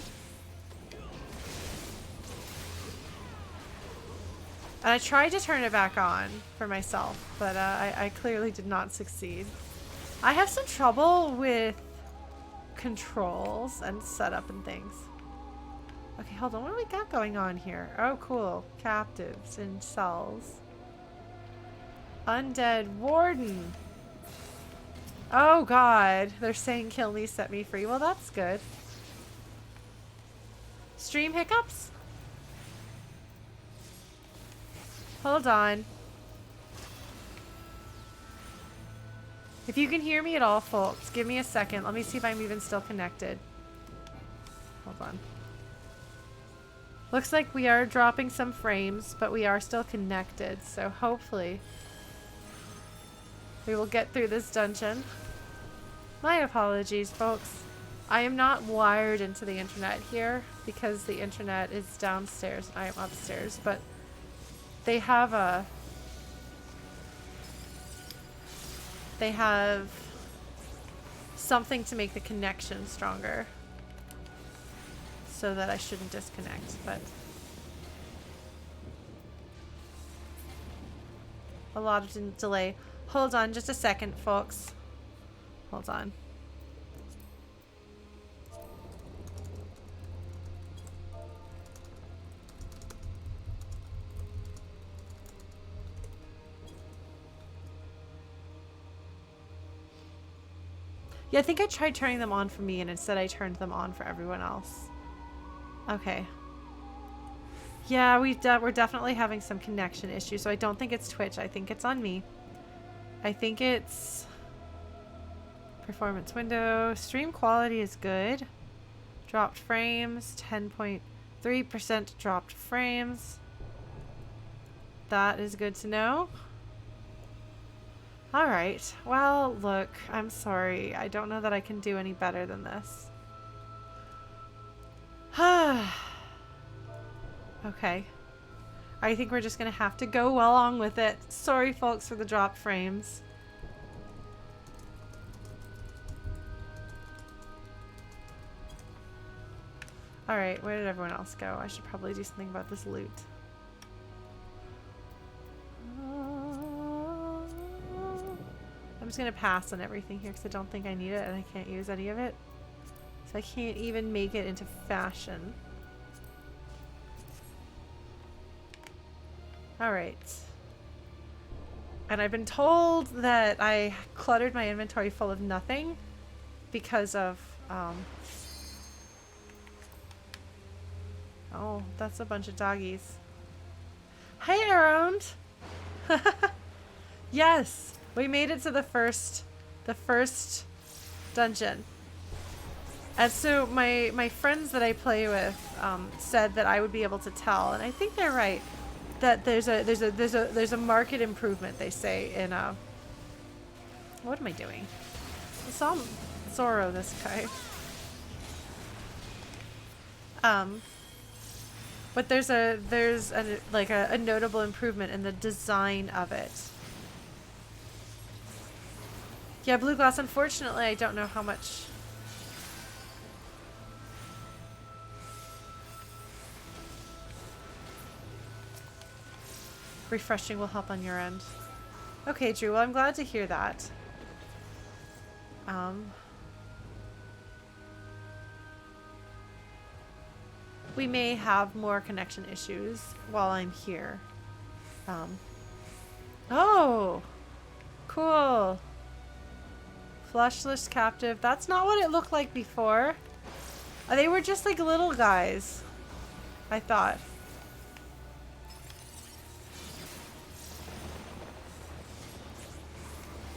And I tried to turn it back on for myself, but I clearly did not succeed. I have some trouble with controls and setup and things. Okay, hold on. What do we got going on here? Oh, cool. Captives in cells. Undead warden. Oh, God. They're saying kill me, set me free. Well, that's good. Stream hiccups? Hold on. If you can hear me at all, folks, give me a second. Let me see if I'm even still connected. Hold on. Looks like we are dropping some frames, but we are still connected, so hopefully we will get through this dungeon. My apologies, folks. I am not wired into the internet here because the internet is downstairs and I am upstairs, but they have something to make the connection stronger so that I shouldn't disconnect, but a lot of delay. Hold on just a second, folks. Hold on. Yeah, I think I tried turning them on for me and instead I turned them on for everyone else. Okay. Yeah, we're definitely having some connection issues, so I don't think it's Twitch. I think it's on me. I think it's performance window. Stream quality is good. Dropped frames, 10.3% dropped frames. That is good to know. All right. Well, look, I'm sorry. I don't know that I can do any better than this. Okay. I think we're just going to have to go along with it. Sorry, folks, for the dropped frames. All right. Where did everyone else go? I should probably do something about this loot. I'm just going to pass on everything here because I don't think I need it and I can't use any of it. So I can't even make it into fashion. Alright. And I've been told that I cluttered my inventory full of nothing because of, oh, that's a bunch of doggies. Hey, Arond! Yes! We made it to the first dungeon. And so my friends that I play with said that I would be able to tell, and I think they're right. That there's a market improvement, they say, in what am I doing? I saw Zoro, this guy. But there's a notable improvement in the design of it. Yeah, blue glass, unfortunately, I don't know how much. Refreshing will help on your end. Okay, Drew, well, I'm glad to hear that. We may have more connection issues while I'm here. Oh! Cool. Fleshless captive. That's not what it looked like before. They were just like little guys, I thought.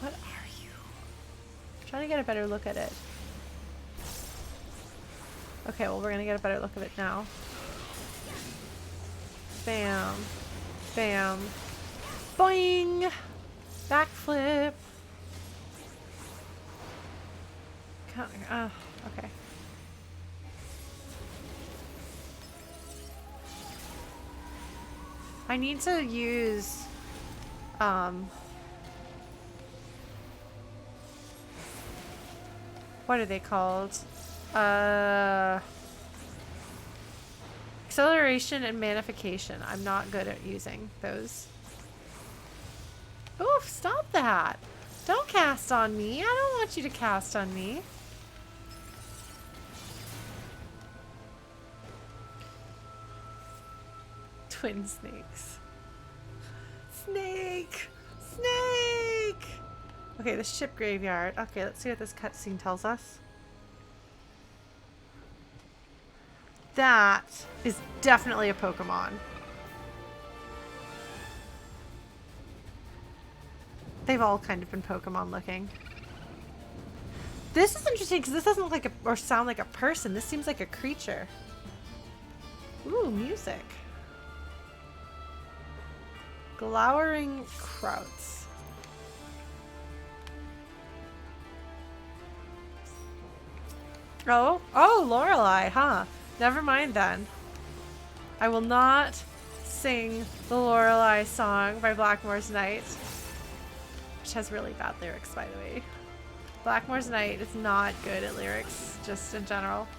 What are you? I'm trying to get a better look at it. Okay, well, we're gonna get a better look of it now. Bam. Bam. Boing! Backflip. Okay. I need to use, what are they called? Acceleration and magnification. I'm not good at using those. Oof, stop that. Don't cast on me. I don't want you to cast on me. Twin snakes. Snake! Snake! Okay, the ship graveyard. Okay, let's see what this cutscene tells us. That is definitely a Pokemon. They've all kind of been Pokemon looking. This is interesting because this doesn't look like or sound like a person. This seems like a creature. Ooh, music. Glowering Krauts. Oh, Lorelei, huh? Never mind then. I will not sing the Lorelei song by Blackmore's Night, which has really bad lyrics, by the way. Blackmore's Night is not good at lyrics, just in general.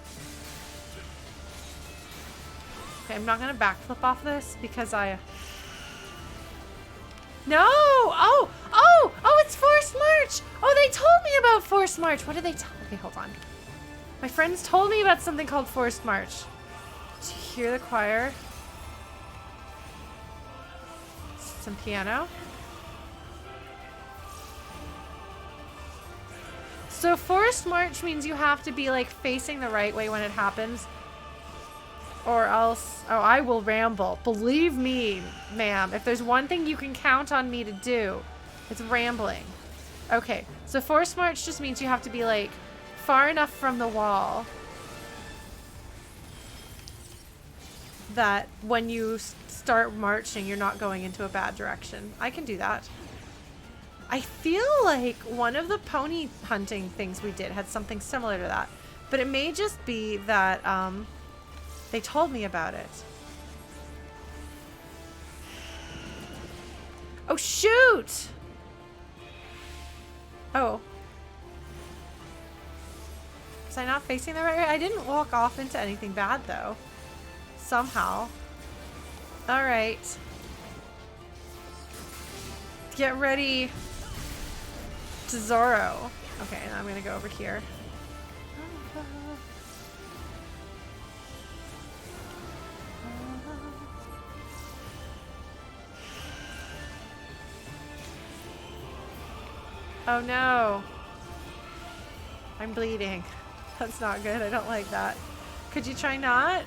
Okay, I'm not gonna backflip off this because No! Oh, it's Forced March! Oh, they told me about Forced March. What did they tell me? Okay, hold on. My friends told me about something called Forced March. Do you hear the choir? Some piano. So Forced March means you have to be like facing the right way when it happens. Or else, oh, I will ramble. Believe me, ma'am. If there's one thing you can count on me to do, it's rambling. Okay, so Forced March just means you have to be like far enough from the wall that when you start marching, you're not going into a bad direction. I can do that. I feel like one of the pony hunting things we did had something similar to that, but it may just be that they told me about it. Oh, shoot! Oh. Was I not facing the right way? I didn't walk off into anything bad, though. Somehow. Alright. Get ready to Zorro. Okay, now I'm gonna go over here. Oh no. I'm bleeding. That's not good. I don't like that. Could you try not?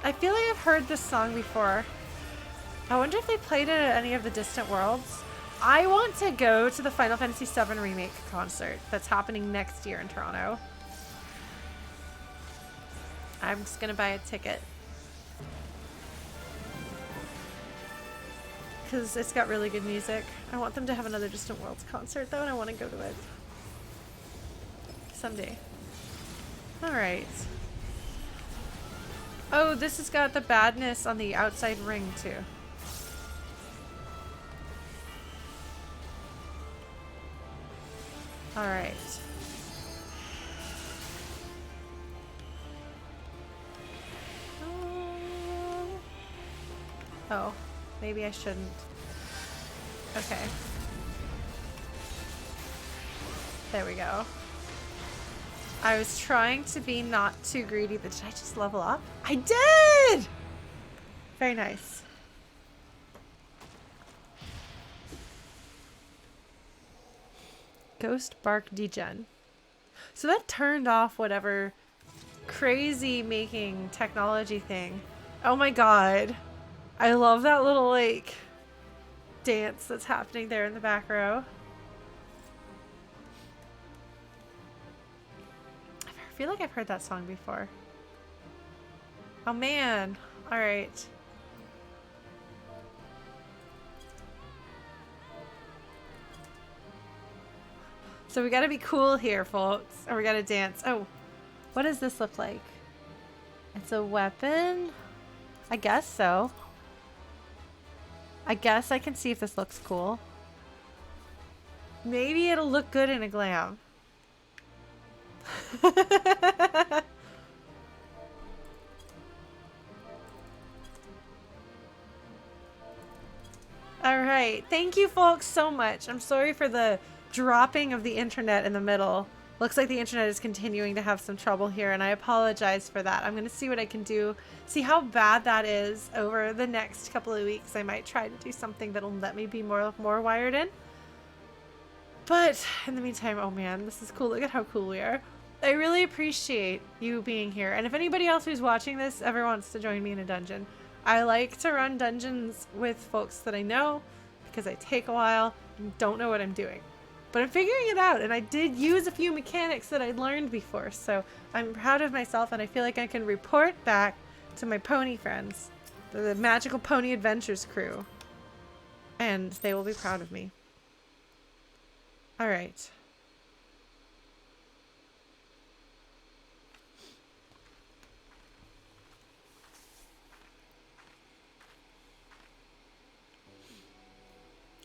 I feel like I've heard this song before. I wonder if they played it at any of the Distant Worlds. I want to go to the Final Fantasy VII Remake concert that's happening next year in Toronto. I'm just gonna buy a ticket. Because it's got really good music. I want them to have another Distant Worlds concert though, and I want to go to it. Someday. Alright. Oh, this has got the badness on the outside ring too. Alright. Oh, maybe I shouldn't. Okay. There we go. I was trying to be not too greedy, but did I just level up? I did! Very nice. Ghost Bark Degen. So that turned off whatever crazy making technology thing. Oh my god. I love that little like dance that's happening there in the back row. I feel like I've heard that song before. Oh man. Alright. So we gotta be cool here, folks. Or we gotta dance. Oh, what does this look like? It's a weapon? I guess so. I guess I can see if this looks cool. Maybe it'll look good in a glam. Alright, thank you folks so much. I'm sorry for the dropping of the internet in the middle. Looks like the internet is continuing to have some trouble here, and I apologize for that. I'm going to see what I can do, see how bad that is over the next couple of weeks. I might try to do something that'll let me be more wired in. But in the meantime, oh man, this is cool. Look at how cool we are. I really appreciate you being here. And if anybody else who's watching this ever wants to join me in a dungeon, I like to run dungeons with folks that I know because I take a while and don't know what I'm doing. But I'm figuring it out, and I did use a few mechanics that I'd learned before, so I'm proud of myself, and I feel like I can report back to my pony friends, the Magical Pony Adventures crew, and they will be proud of me. Alright.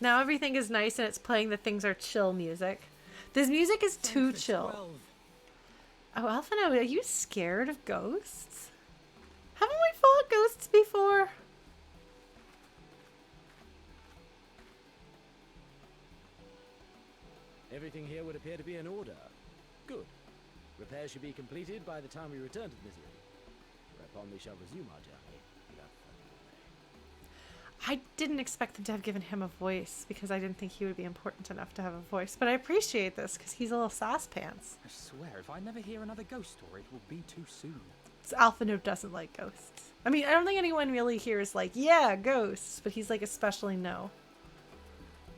Now everything is nice and it's playing the things are chill music. This music is too chill. Oh, Alphino, are you scared of ghosts? Haven't we fought ghosts before? Everything here would appear to be in order. Good. Repairs should be completed by the time we return to Misery, whereupon we shall resume our journey without further delay. I didn't expect them to have given him a voice because I didn't think he would be important enough to have a voice. But I appreciate this because he's a little sass pants. I swear, if I never hear another ghost story, it will be too soon. So Alphino doesn't like ghosts. I mean, I don't think anyone really here is like, yeah, ghosts. But he's like especially no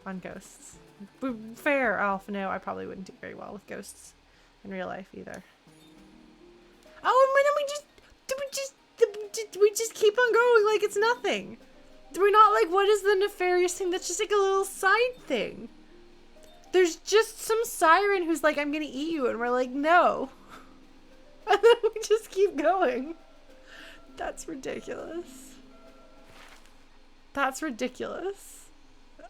on ghosts. But fair, Alphino, I probably wouldn't do very well with ghosts in real life either. Oh, and why don't we just keep on going like it's nothing? We're not like, what is the nefarious thing? That's just like a little side thing. There's just some siren who's like, I'm gonna eat you, and we're like, no. And then we just keep going. That's ridiculous. That's ridiculous.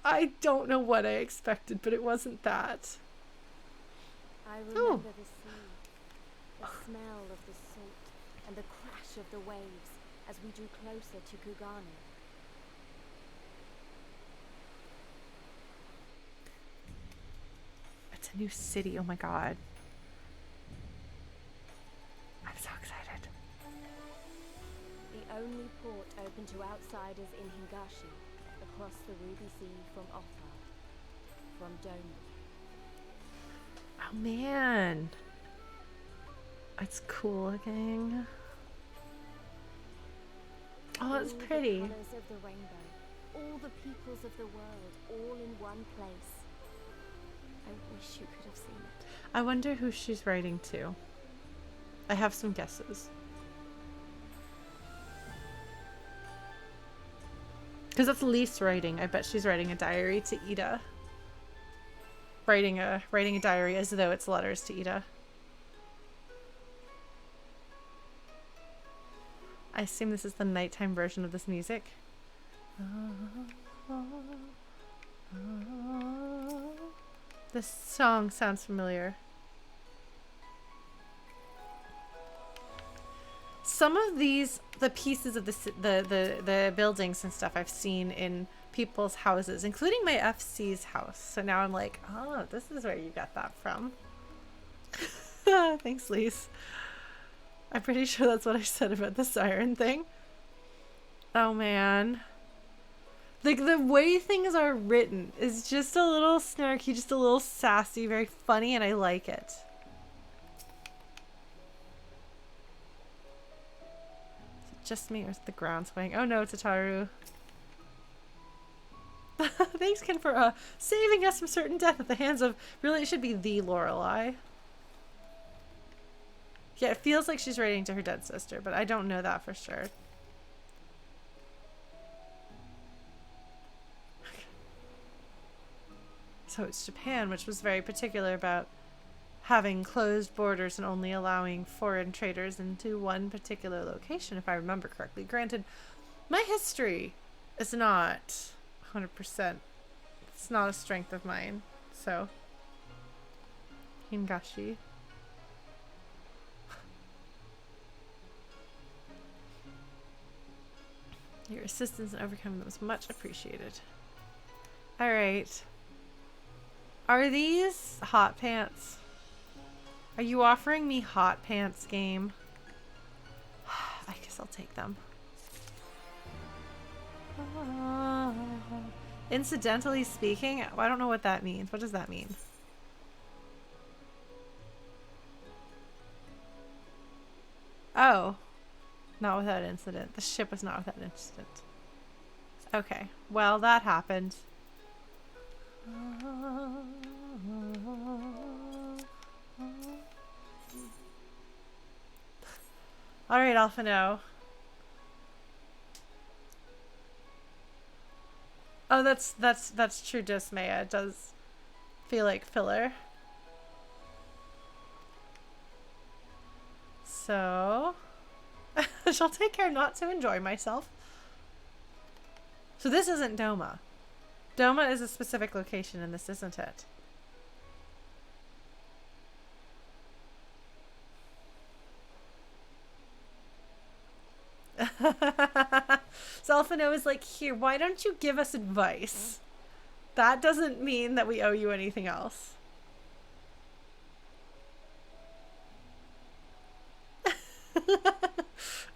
I don't know what I expected, but it wasn't that. I remember the sea, the smell of the salt, and the crash of the waves as we drew closer to Kugane. It's a new city, oh my god. I'm so excited. The only port open to outsiders in Hingashi, across the Ruby Sea from Offa, from Doma. Oh man. It's cool looking. Oh, it's All pretty. the colors of the rainbow, all the peoples of the world, all in one place. I wish you could have seen it. I wonder who she's writing to. I have some guesses. Because that's Lise writing. I bet she's writing a diary to Ida. Writing a diary as though it's letters to Ida. I assume this is the nighttime version of this music. This song sounds familiar. Some of these, the pieces of the buildings and stuff I've seen in people's houses, including my FC's house. So now I'm like, oh, this is where you got that from. Thanks, Lise. I'm pretty sure that's what I said about the siren thing. Oh, man. Like, the way things are written is just a little snarky, just a little sassy, very funny, and I like it. Just me, or is it the ground swaying? Oh no, it's Ataru. Thanks, Ken, for saving us from certain death at the hands of, really, it should be the Lorelei. Yeah, it feels like she's writing to her dead sister, but I don't know that for sure. So it's Japan, which was very particular about having closed borders and only allowing foreign traders into one particular location, if I remember correctly. Granted, my history is not 100%. It's not a strength of mine. So, Hingashi. Your assistance in overcoming them is much appreciated. Alright. Are these hot pants? Are you offering me hot pants, game? I guess I'll take them. Incidentally speaking, I don't know what that means. What does that mean? Oh. Not without incident. The ship was not without incident. Okay. Well, that happened. Alright, Alphino. Oh, that's true, Dismaya. It does feel like filler. So I shall take care not to enjoy myself. So this isn't Doma. Doma is a specific location in this, isn't it? Zelfino is like, here, why don't you give us advice? That doesn't mean that we owe you anything else.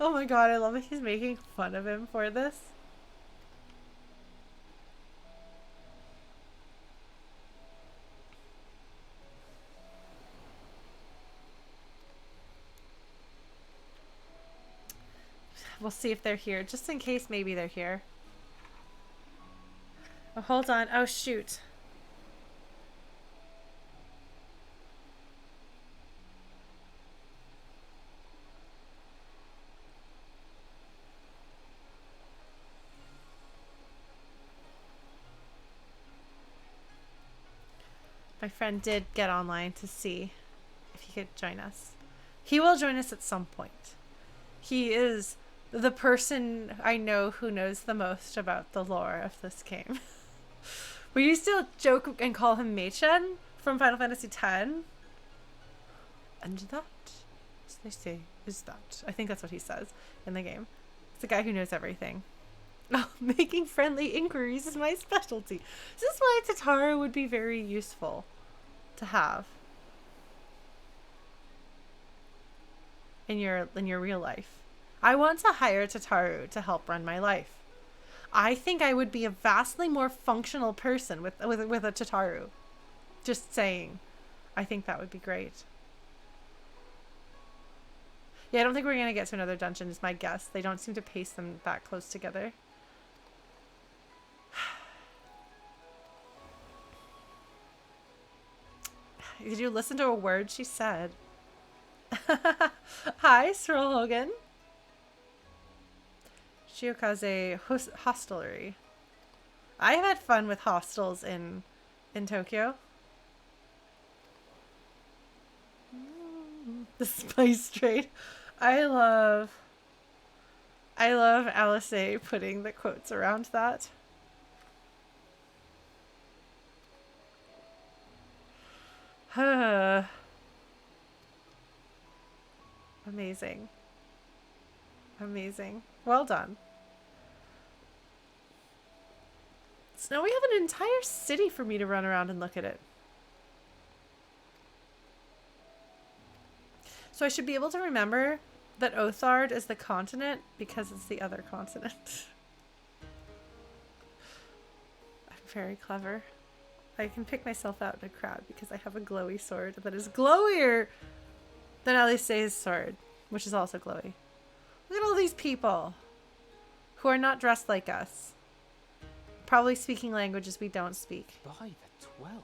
Oh my god, I love that he's making fun of him for this. We'll see if they're here, just in case maybe they're here. Oh, hold on. Oh, shoot. My friend did get online to see if he could join us. He will join us at some point. He is the person I know who knows the most about the lore of this game. We used to joke and call him Machen from Final Fantasy X. And that, as they say, is that. I think that's what he says in the game. It's the guy who knows everything. Oh, making friendly inquiries is my specialty. This is why Tataru would be very useful to have in your real life. I want to hire Tataru to help run my life. I think I would be a vastly more functional person with a Tataru. Just saying. I think that would be great. Yeah, I don't think we're going to get to another dungeon is my guess. They don't seem to pace them that close together. Did you listen to a word she said? Hi, Cyril Hogan. Shiokaze Hostelry. I have had fun with hostels in Tokyo. The spice trade. I love Alice A putting the quotes around that. Amazing. Amazing. Well done. So now we have an entire city for me to run around and look at it. So I should be able to remember that Othard is the continent because it's the other continent. I'm very clever. I can pick myself out in a crowd because I have a glowy sword that is glowier than Alice's sword, which is also glowy. Look at all these people who are not dressed like us. Probably speaking languages we don't speak. By the 12.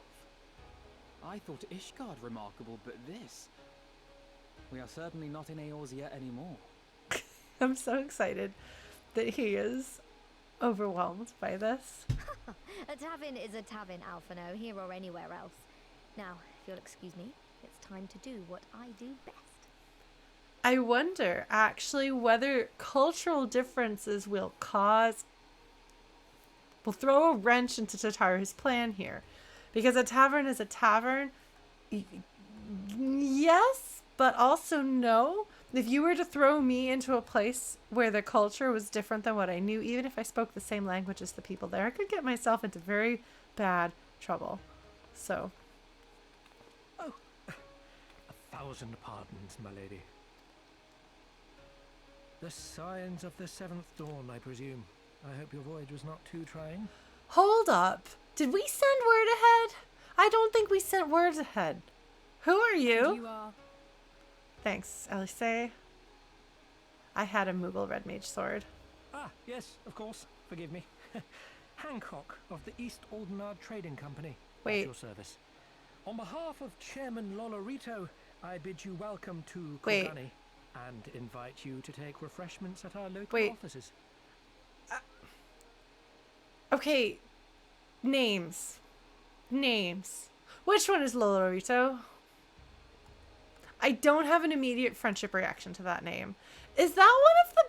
I thought Ishgard remarkable, but this... We are certainly not in Eorzea anymore. I'm so excited that he is overwhelmed by this. A tavern is a tavern, Alphino, here or anywhere else. Now, if you'll excuse me, it's time to do what I do best. I wonder, actually, whether cultural differences will throw a wrench into Tataru's plan here. Because a tavern is a tavern. Yes, but also no. If you were to throw me into a place where the culture was different than what I knew, even if I spoke the same language as the people there, I could get myself into very bad trouble. So. Oh, 1,000 pardons, my lady. The signs of the seventh dawn, I presume. I hope your voyage was not too trying. Hold up. Did we send word ahead? I don't think we sent words ahead. Who are you? You are... Thanks, Alice. I had a Moogle Red Mage sword. Ah, yes, of course. Forgive me. Hancock of the East Aldenard Trading Company. Wait. At your service. On behalf of Chairman Lolorito, I bid you welcome to Kugane and invite you to take refreshments at our local offices. Okay. Names. Which one is Lolorito? I don't have an immediate friendship reaction to that name. Is that one of the...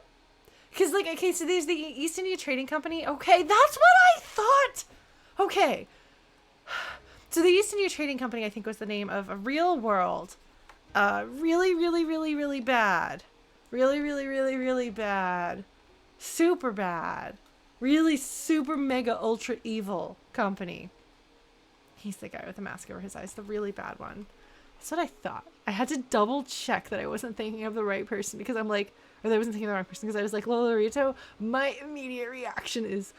Because, like, okay, so there's the East India Trading Company. Okay, that's what I thought! Okay. So the East India Trading Company, I think, was the name of a real world. Really, really, really, really bad. Really, really, really, really bad. Super bad. Really super mega ultra evil company. He's the guy with the mask over his eyes. The really bad one. That's what I thought. I had to double check that I wasn't thinking of the right person because I'm like, or that I wasn't thinking of the wrong person because I was like, Lolorito. My immediate reaction is,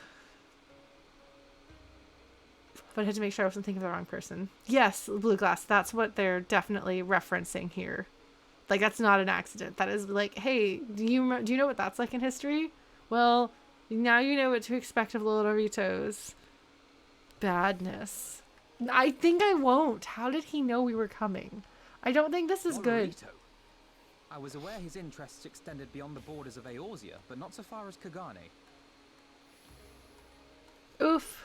but I had to make sure I wasn't thinking of the wrong person. Yes, blue glass. That's what they're definitely referencing here. Like, that's not an accident. That is like, hey, do you know what that's like in history? Well, now you know what to expect of Lolorito's badness. I think I won't. How did he know we were coming? I don't think this is good. Lolorito. I was aware his interests extended beyond the borders of Eorzea, but not so far as Kugane. Oof.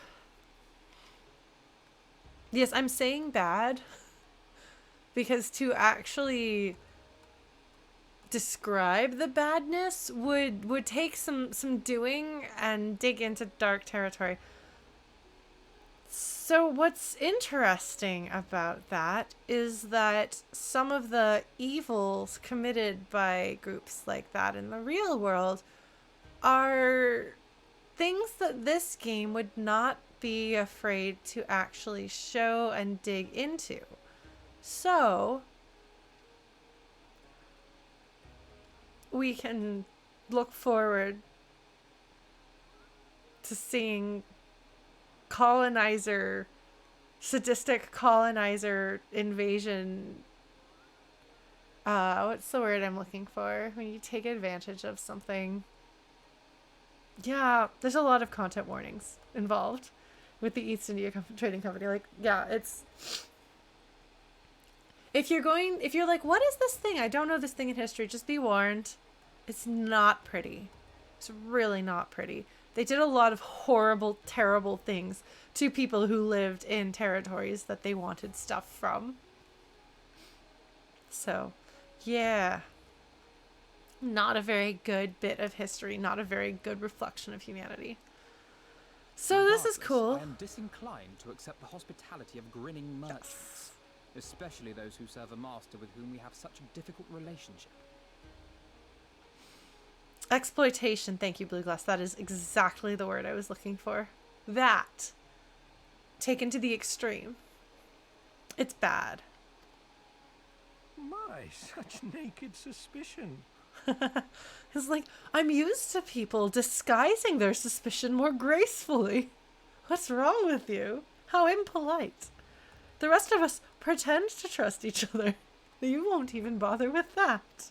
Yes, I'm saying bad because to actually describe the badness would take some doing and dig into dark territory. So what's interesting about that is that some of the evils committed by groups like that in the real world are things that this game would not be afraid to actually show and dig into. So we can look forward to seeing sadistic colonizer invasion. What's the word I'm looking for? When you take advantage of something. Yeah, there's a lot of content warnings involved with the East India Trading Company. Like, yeah, it's... If you're like, what is this thing? I don't know this thing in history. Just be warned. It's not pretty. It's really not pretty. They did a lot of horrible, terrible things to people who lived in territories that they wanted stuff from. So, yeah. Not a very good bit of history. Not a very good reflection of humanity. So this is cool. I am disinclined to accept the hospitality of grinning merchants, especially those who serve a master with whom we have such a difficult relationship. Exploitation. Thank you, Blue Glass. That is exactly the word I was looking for. That. Taken to the extreme. It's bad. My, such naked suspicion. It's like, I'm used to people disguising their suspicion more gracefully. What's wrong with you? How impolite. The rest of us pretend to trust each other. You won't even bother with that.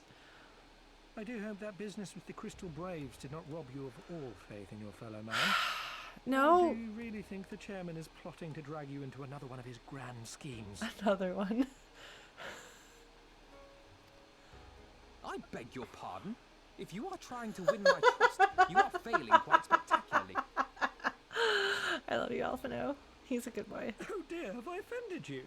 I do hope that business with the Crystal Braves did not rob you of all faith in your fellow man. No. Or do you really think the chairman is plotting to drag you into another one of his grand schemes? Another one. I beg your pardon. If you are trying to win my trust, you are failing quite spectacularly. I love you, Alphino. He's a good boy. Oh dear, have I offended you?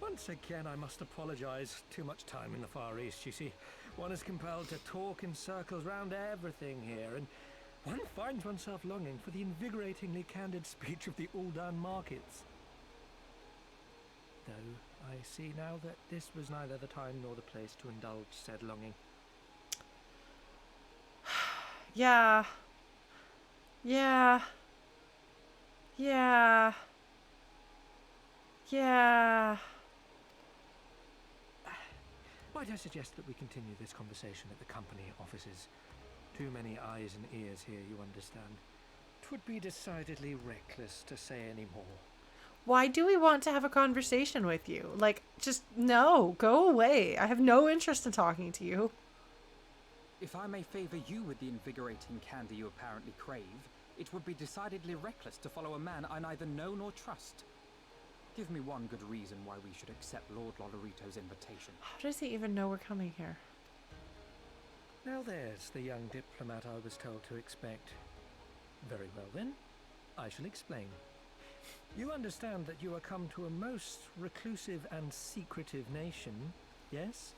Once again, I must apologize. Too much time in the Far East, you see. One is compelled to talk in circles round everything here, and one finds oneself longing for the invigoratingly candid speech of the Uldan markets. Though I see now that this was neither the time nor the place to indulge said longing. Yeah. Yeah. Yeah. Yeah. Might I suggest that we continue this conversation at the company offices? Too many eyes and ears here, you understand. 'Twould be decidedly reckless to say any more. Why do we want to have a conversation with you? Like, just no, go away. I have no interest in talking to you. If I may favor you with the invigorating candy you apparently crave, it would be decidedly reckless to follow a man I neither know nor trust. Give me one good reason why we should accept Lord Lolorito's invitation. How does he even know we're coming here? Now there's the young diplomat I was told to expect. Very well then, I shall explain. You understand that you are come to a most reclusive and secretive nation, yes?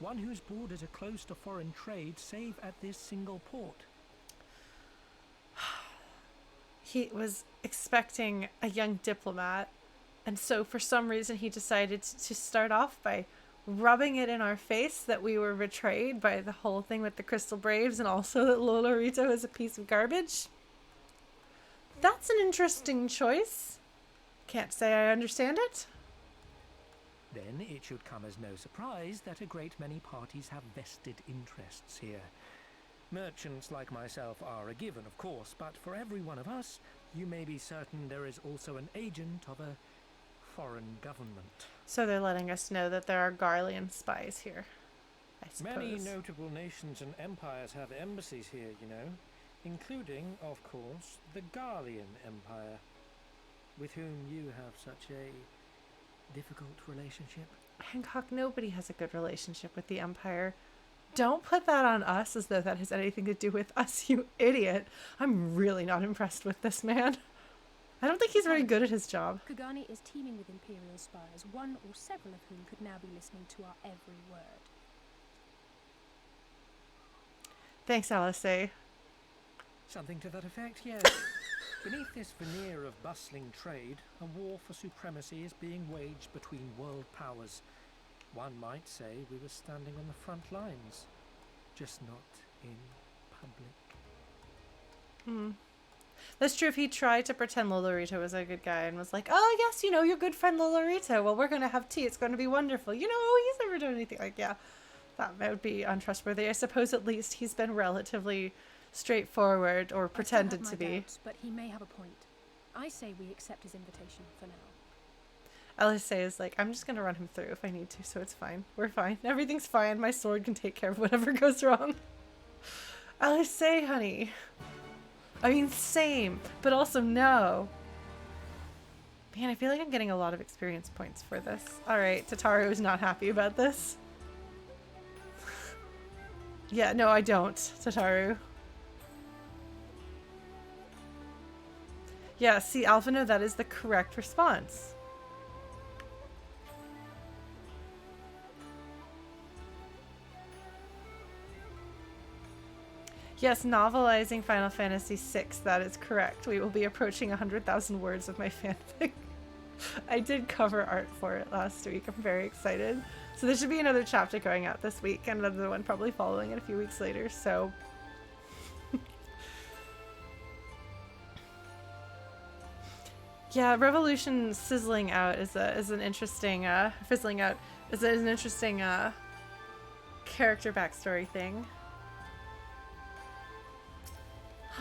One whose borders are closed to foreign trade save at this single port. He was expecting a young diplomat, and so for some reason he decided to start off by rubbing it in our face that we were betrayed by the whole thing with the Crystal Braves and also that Lolorito is a piece of garbage. That's an interesting choice. Can't say I understand it. then it should come as no surprise that a great many parties have vested interests here. Merchants like myself are a given, of course, but for every one of us, you may be certain there is also an agent of a foreign government. So they're letting us know that there are Garlean spies here, I suppose. Many notable nations and empires have embassies here, you know, including, of course, the Garlean Empire, with whom you have such a difficult relationship. Hancock, nobody has a good relationship with the Empire. Don't put that on us as though that has anything to do with us, you idiot. I'm really not impressed with this man. I don't think he's very good at his job. Kugane is teeming with Imperial spies, one or several of whom could now be listening to our every word. Thanks, Alice. Something to that effect, yes. Beneath this veneer of bustling trade, a war for supremacy is being waged between world powers. One might say we were standing on the front lines, just not in public. That's true. If he tried to pretend Lolorito was a good guy and was like, oh, yes, you know, your good friend Lolorito. Well, we're going to have tea. It's going to be wonderful. You know, he's never done anything. Like, yeah, that would be untrustworthy. I suppose at least he's been relatively straightforward, or pretended to be. Doubts, but he may have a point. I say we accept his invitation for now. Alice is like, I'm just going to run him through if I need to, so it's fine. We're fine. Everything's fine. My sword can take care of whatever goes wrong. Alice, honey. I mean, same, but also no. Man, I feel like I'm getting a lot of experience points for this. Alright, Tataru is not happy about this. Yeah, no, I don't, Tataru. Yeah, see, Alphino, that is the correct response. Yes, novelizing Final Fantasy VI, that is correct. We will be approaching 100,000 words of my fanfic. I did cover art for it last week. I'm very excited. So there should be another chapter going out this week, and another one probably following it a few weeks later, so... Yeah, Revolution sizzling out is an interesting, fizzling out is an interesting, character backstory thing.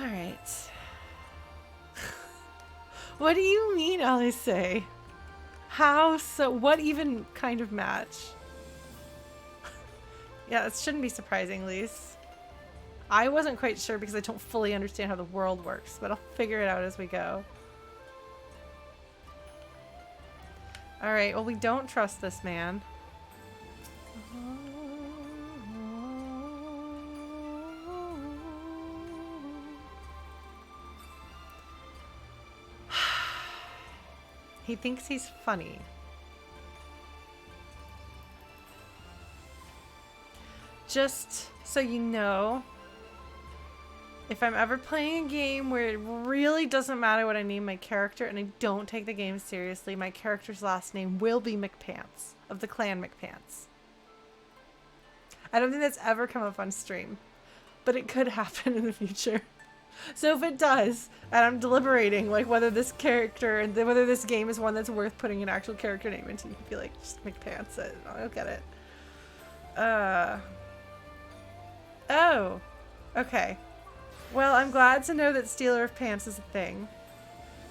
Alright. What do you mean, Alice? How so? What even kind of match? Yeah, it shouldn't be surprising, Lise. I wasn't quite sure because I don't fully understand how the world works, but I'll figure it out as we go. Alright, well, we don't trust this man. He thinks he's funny. Just so you know, if I'm ever playing a game where it really doesn't matter what I name my character and I don't take the game seriously, my character's last name will be McPants, of the clan McPants. I don't think that's ever come up on stream, but it could happen in the future. So if it does, and I'm deliberating like whether this character and whether this game is one that's worth putting an actual character name into, you can be like, just McPants it. I'll get it. Oh. Okay. Well, I'm glad to know that Stealer of Pants is a thing.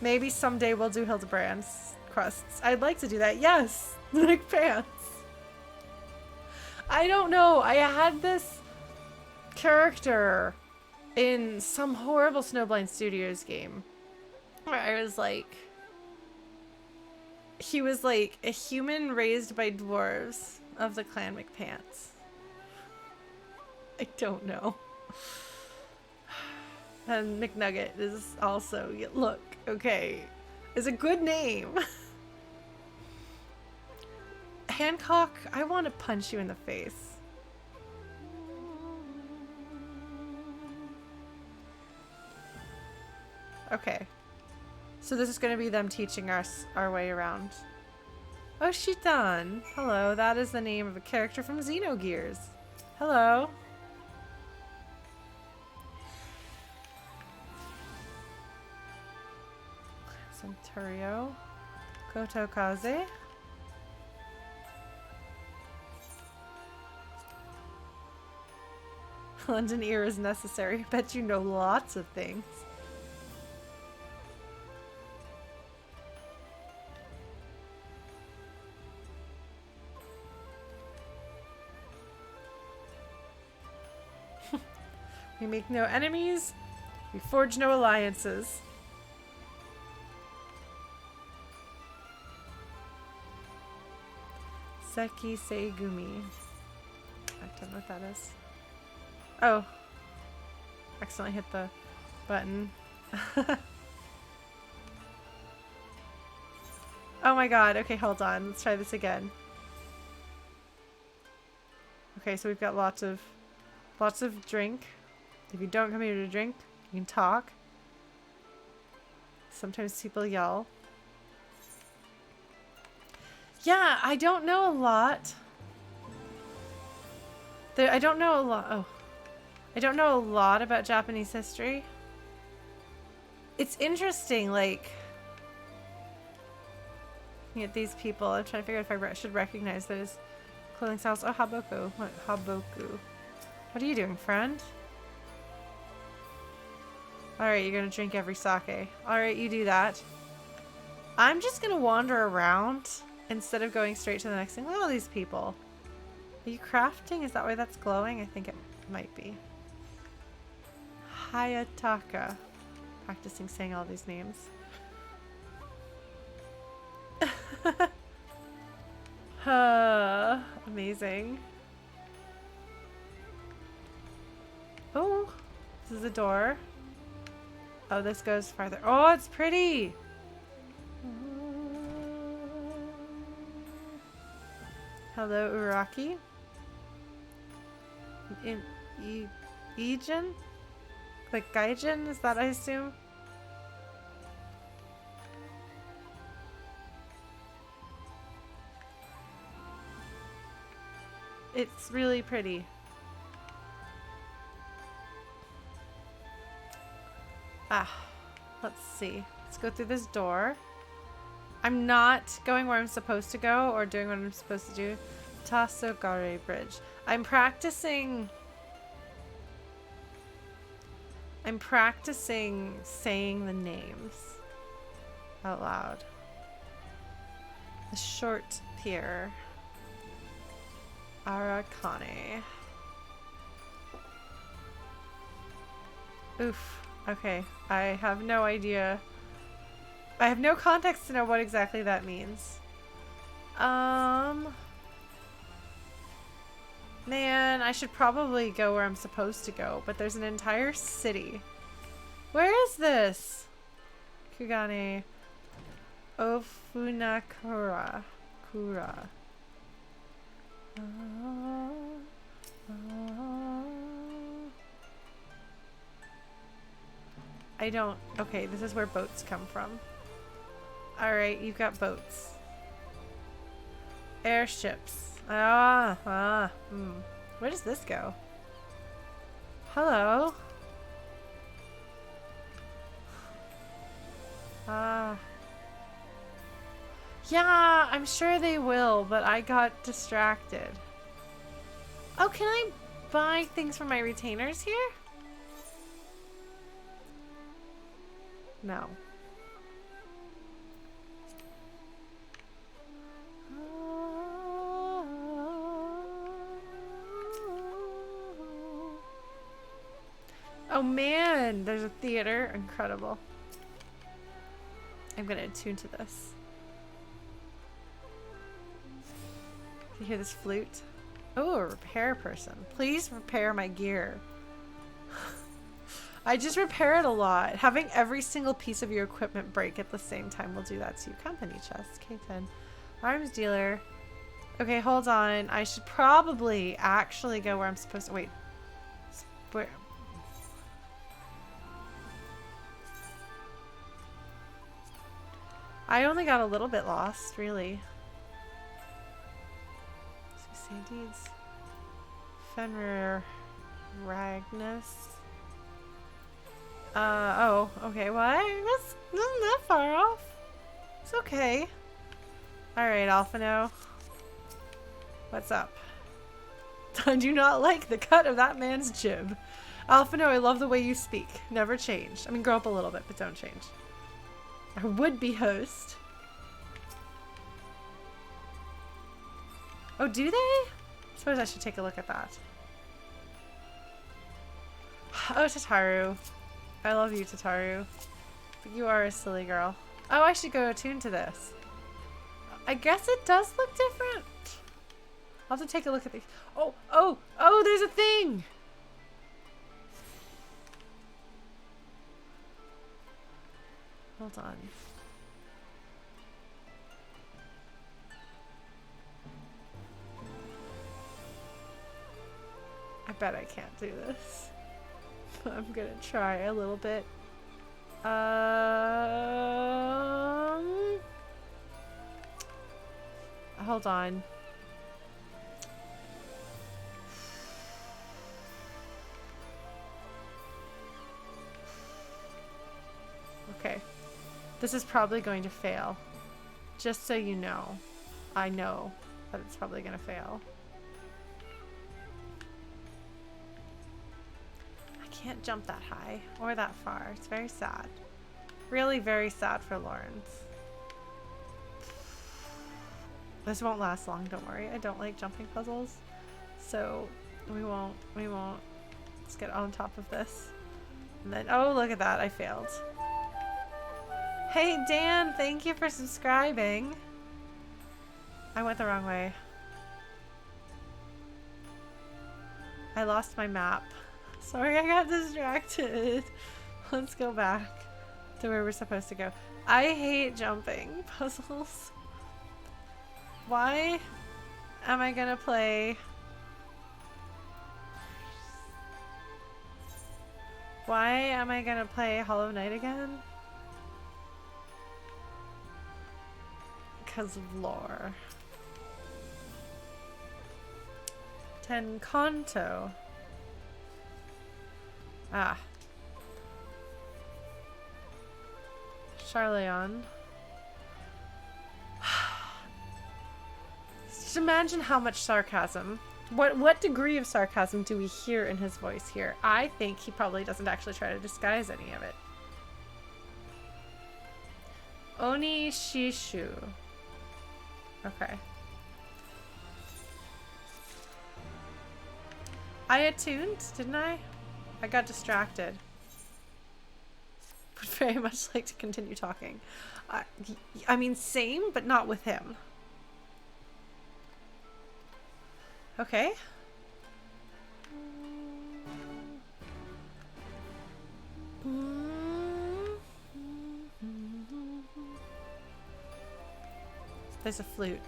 Maybe someday we'll do Hildebrand's crusts. I'd like to do that. Yes! McPants. I don't know. I had this character in some horrible Snowblind Studios game where I was like, he was like a human raised by dwarves of the clan McPants. I don't know. And McNugget is also, look, okay, is a good name. Hancock, I want to punch you in the face. Okay. So this is going to be them teaching us our way around. Oh, Shitan. Hello, that is the name of a character from Xenogears. Hello. Centurio. Kotokaze. London ear is necessary. Bet you know lots of things. We make no enemies. We forge no alliances. Seki Seigumi. I don't know what that is. Oh. Accidentally hit the button. Oh my god. Okay, hold on. Let's try this again. Okay, so we've got lots of drink. If you don't come here to drink, you can talk. Sometimes people yell. Yeah, I don't know a lot. I don't know a lot. Oh. I don't know a lot about Japanese history. It's interesting, like, looking at these people. I'm trying to figure out if I should recognize those clothing styles. Oh, Haboku. What? Haboku. What are you doing, friend? Alright, you're gonna drink every sake. Alright, you do that. I'm just gonna wander around instead of going straight to the next thing. Look at all these people. Are you crafting? Is that why that's glowing? I think it might be. Hayataka. Practicing saying all these names. Amazing. Oh, this is a door. Oh, this goes farther. Oh, it's pretty. Hello, Uraki. Ijin? Like Gaijin? Is that, I assume? It's really pretty. Ah, let's see. Let's go through this door. I'm not going where I'm supposed to go or doing what I'm supposed to do. Tasogare Bridge. I'm practicing saying the names out loud. The short pier. Arakane. Oof. Okay. I have no idea. I have no context to know what exactly that means. Man, I should probably go where I'm supposed to go, but there's an entire city. Where is this? Kugane. Ofunakura. Kura. I don't... Okay, this is where boats come from. Alright, you've got boats. Airships. Where does this go? Hello? Yeah, I'm sure they will, but I got distracted. Oh, can I buy things from my retainers here? No. Oh man, there's a theater. Incredible. I'm gonna attune to this. You hear this flute? Oh, a repair person. Please repair my gear. I just repair it a lot. Having every single piece of your equipment break at the same time will do that to you. Company chest. K10. Arms dealer. Okay, hold on. I should probably actually go where I'm supposed to. Wait. Where? I only got a little bit lost, really. Deeds. Fenrir Ragnus. Oh, okay, what? That's not that far off. It's okay. Alright, Alphino. What's up? I do not like the cut of that man's jib. Alphino, I love the way you speak. Never change. I mean, grow up a little bit, but don't change. Our would-be host. Oh, do they? I suppose I should take a look at that. Oh, Tataru. I love you, Tataru. But you are a silly girl. Oh, I should go attune to this. I guess it does look different. I'll have to take a look at these. Oh, there's a thing! Hold on. I bet I can't do this. I'm gonna try a little bit. Hold on. Okay. This is probably going to fail. Just so you know. I know that it's probably going to fail. I can't jump that high or that far. It's very sad. Really very sad for Lawrence. This won't last long, don't worry. I don't like jumping puzzles. So we won't. Let's get on top of this. And then, oh, look at that. I failed. Hey, Dan, thank you for subscribing. I went the wrong way. I lost my map. Sorry, I got distracted. Let's go back to where we're supposed to go. I hate jumping puzzles. Why am I gonna play? Why am I gonna play Hollow Knight again? Because of lore. Tenkanto. Ah. Charleon. Just imagine how much sarcasm. What degree of sarcasm do we hear in his voice here? I think he probably doesn't actually try to disguise any of it. Oni Shishu. Okay. I attuned, didn't I? I got distracted. Would very much like to continue talking. I mean, same, but not with him. Okay. There's a flute,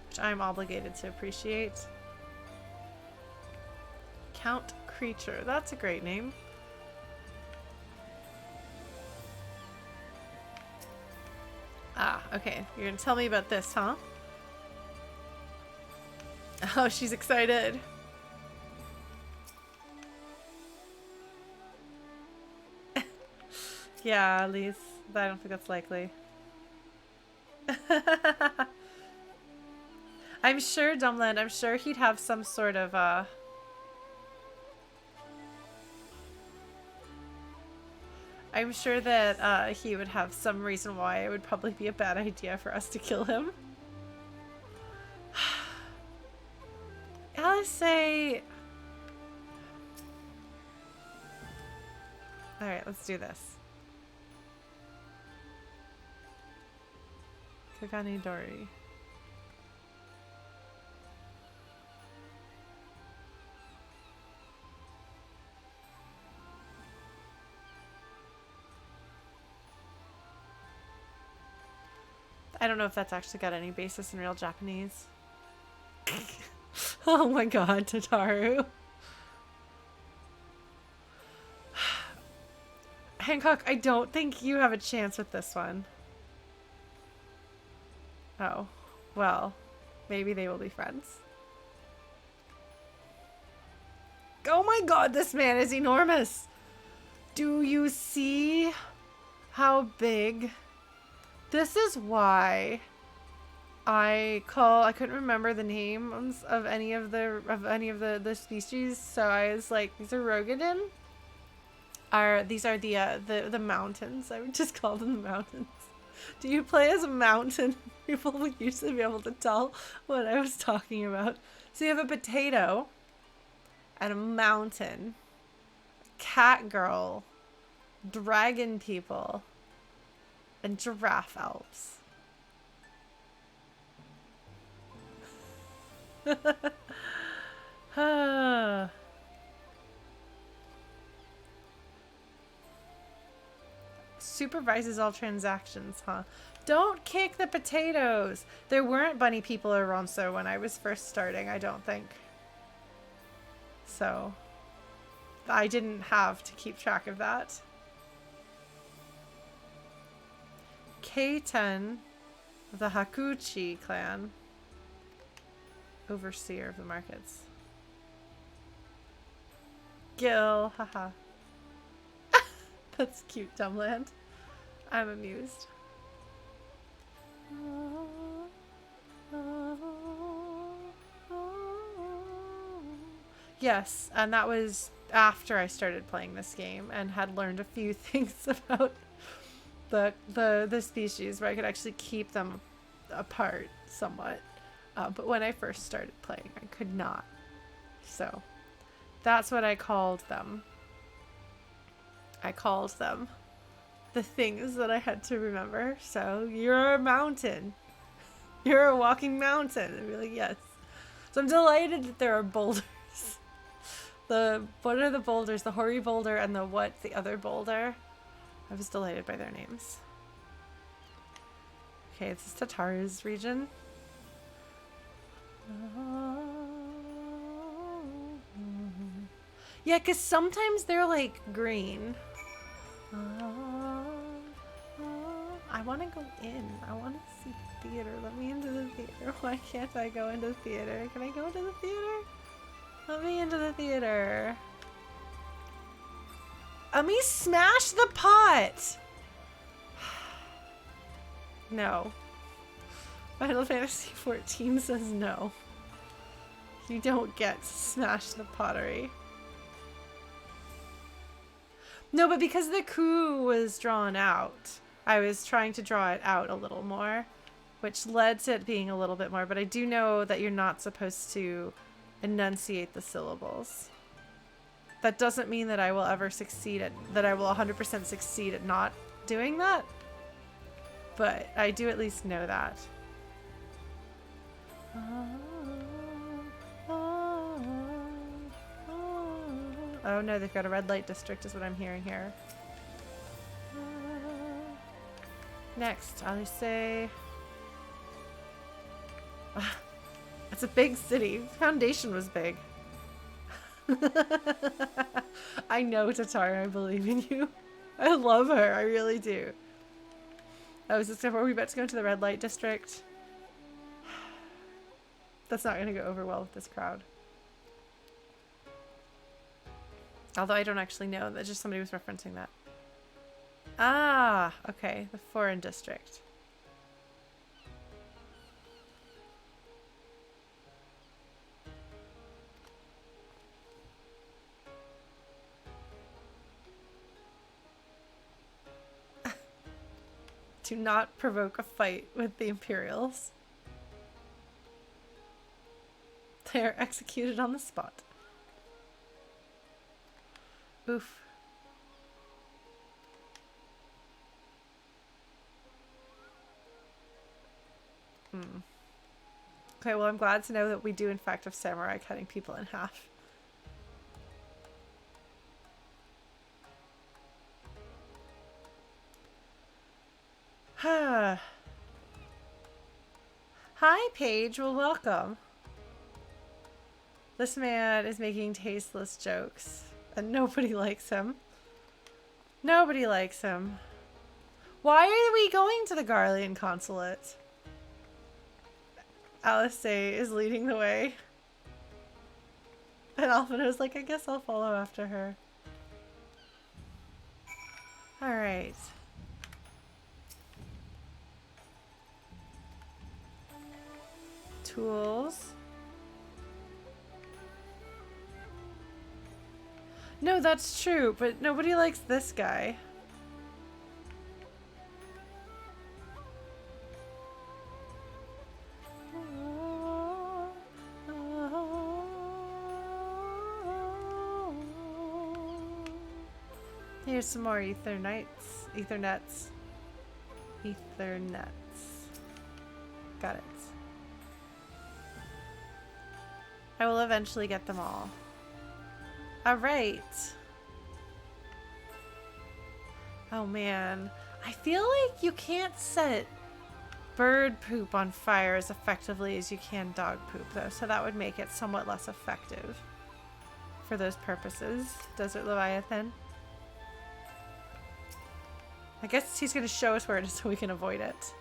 which I'm obligated to appreciate. Count Creature. That's a great name. Ah, okay. You're gonna tell me about this, huh? Oh, she's excited. Yeah, at least. I don't think that's likely. I'm sure, Dumbland, I'm sure he'd have some sort of, I'm sure that, he would have some reason why it would probably be a bad idea for us to kill him. I'll say... Alright, let's do this. Kugane Dori. I don't know if that's actually got any basis in real Japanese. Oh my god, Tataru. Hancock, I don't think you have a chance with this one. Oh, well, maybe they will be friends. Oh my god, this man is enormous! Do you see how big? This is why I couldn't remember the names of any of the species, so I was like, these are Rogadin. These are the mountains. I would just call them the mountains. Do you play as a mountain? People would usually be able to tell what I was talking about. So you have a potato and a mountain, cat girl, dragon people, and giraffe elves. Supervises all transactions, huh? Don't kick the potatoes! There weren't bunny people or Ronso when I was first starting, I don't think. So, I didn't have to keep track of that. Keiten of the Hakuchi clan. Overseer of the markets. Gil, haha. That's cute, Dumbland. I'm amused. Yes, and that was after I started playing this game and had learned a few things about the species where I could actually keep them apart somewhat. But when I first started playing, I could not. So that's what I called them. I called them the things that I had to remember. So you're a mountain. You're a walking mountain. I'd be like, yes. So I'm delighted that there are boulders. What are the boulders? The Hori boulder and the other boulder? I was delighted by their names. Okay, this is Tataru's region. Yeah, because sometimes they're like green. I want to go in. I want to see theater. Let me into the theater. Why can't I go into the theater? Can I go into the theater? Let me into the theater. Let me smash the pot! No. Final Fantasy XIV says no. You don't get to smash the pottery. No, but because the coup was drawn out, I was trying to draw it out a little more, which led to it being a little bit more, but I do know that you're not supposed to enunciate the syllables. That doesn't mean that I will ever succeed at, that I will 100% succeed at not doing that, but I do at least know that. Oh no, they've got a red light district is what I'm hearing here. Next, I'll say... It's a big city. Foundation was big. I know, Tataru, I believe in you. I love her, I really do. Oh, were we about to go into the red light district? That's not going to go over well with this crowd. Although I don't actually know, that just somebody was referencing that. Ah, okay, the foreign district. Do not provoke a fight with the Imperials. They are executed on the spot. Oof. Okay, well, I'm glad to know that we do in fact have samurai cutting people in half. Hi, Paige. Well, welcome. This man is making tasteless jokes, and nobody likes him. Nobody likes him. Why are we going to the Garlean consulate? Alice is leading the way. And Alphinaud's like, I guess I'll follow after her. Alright. tools. No, that's true, but nobody likes this guy. Here's some more Ethernets. Got it. I will eventually get them all. Alright. Oh man. I feel like you can't set bird poop on fire as effectively as you can dog poop though, so that would make it somewhat less effective for those purposes. Desert Leviathan. I guess he's going to show us where it is so we can avoid it.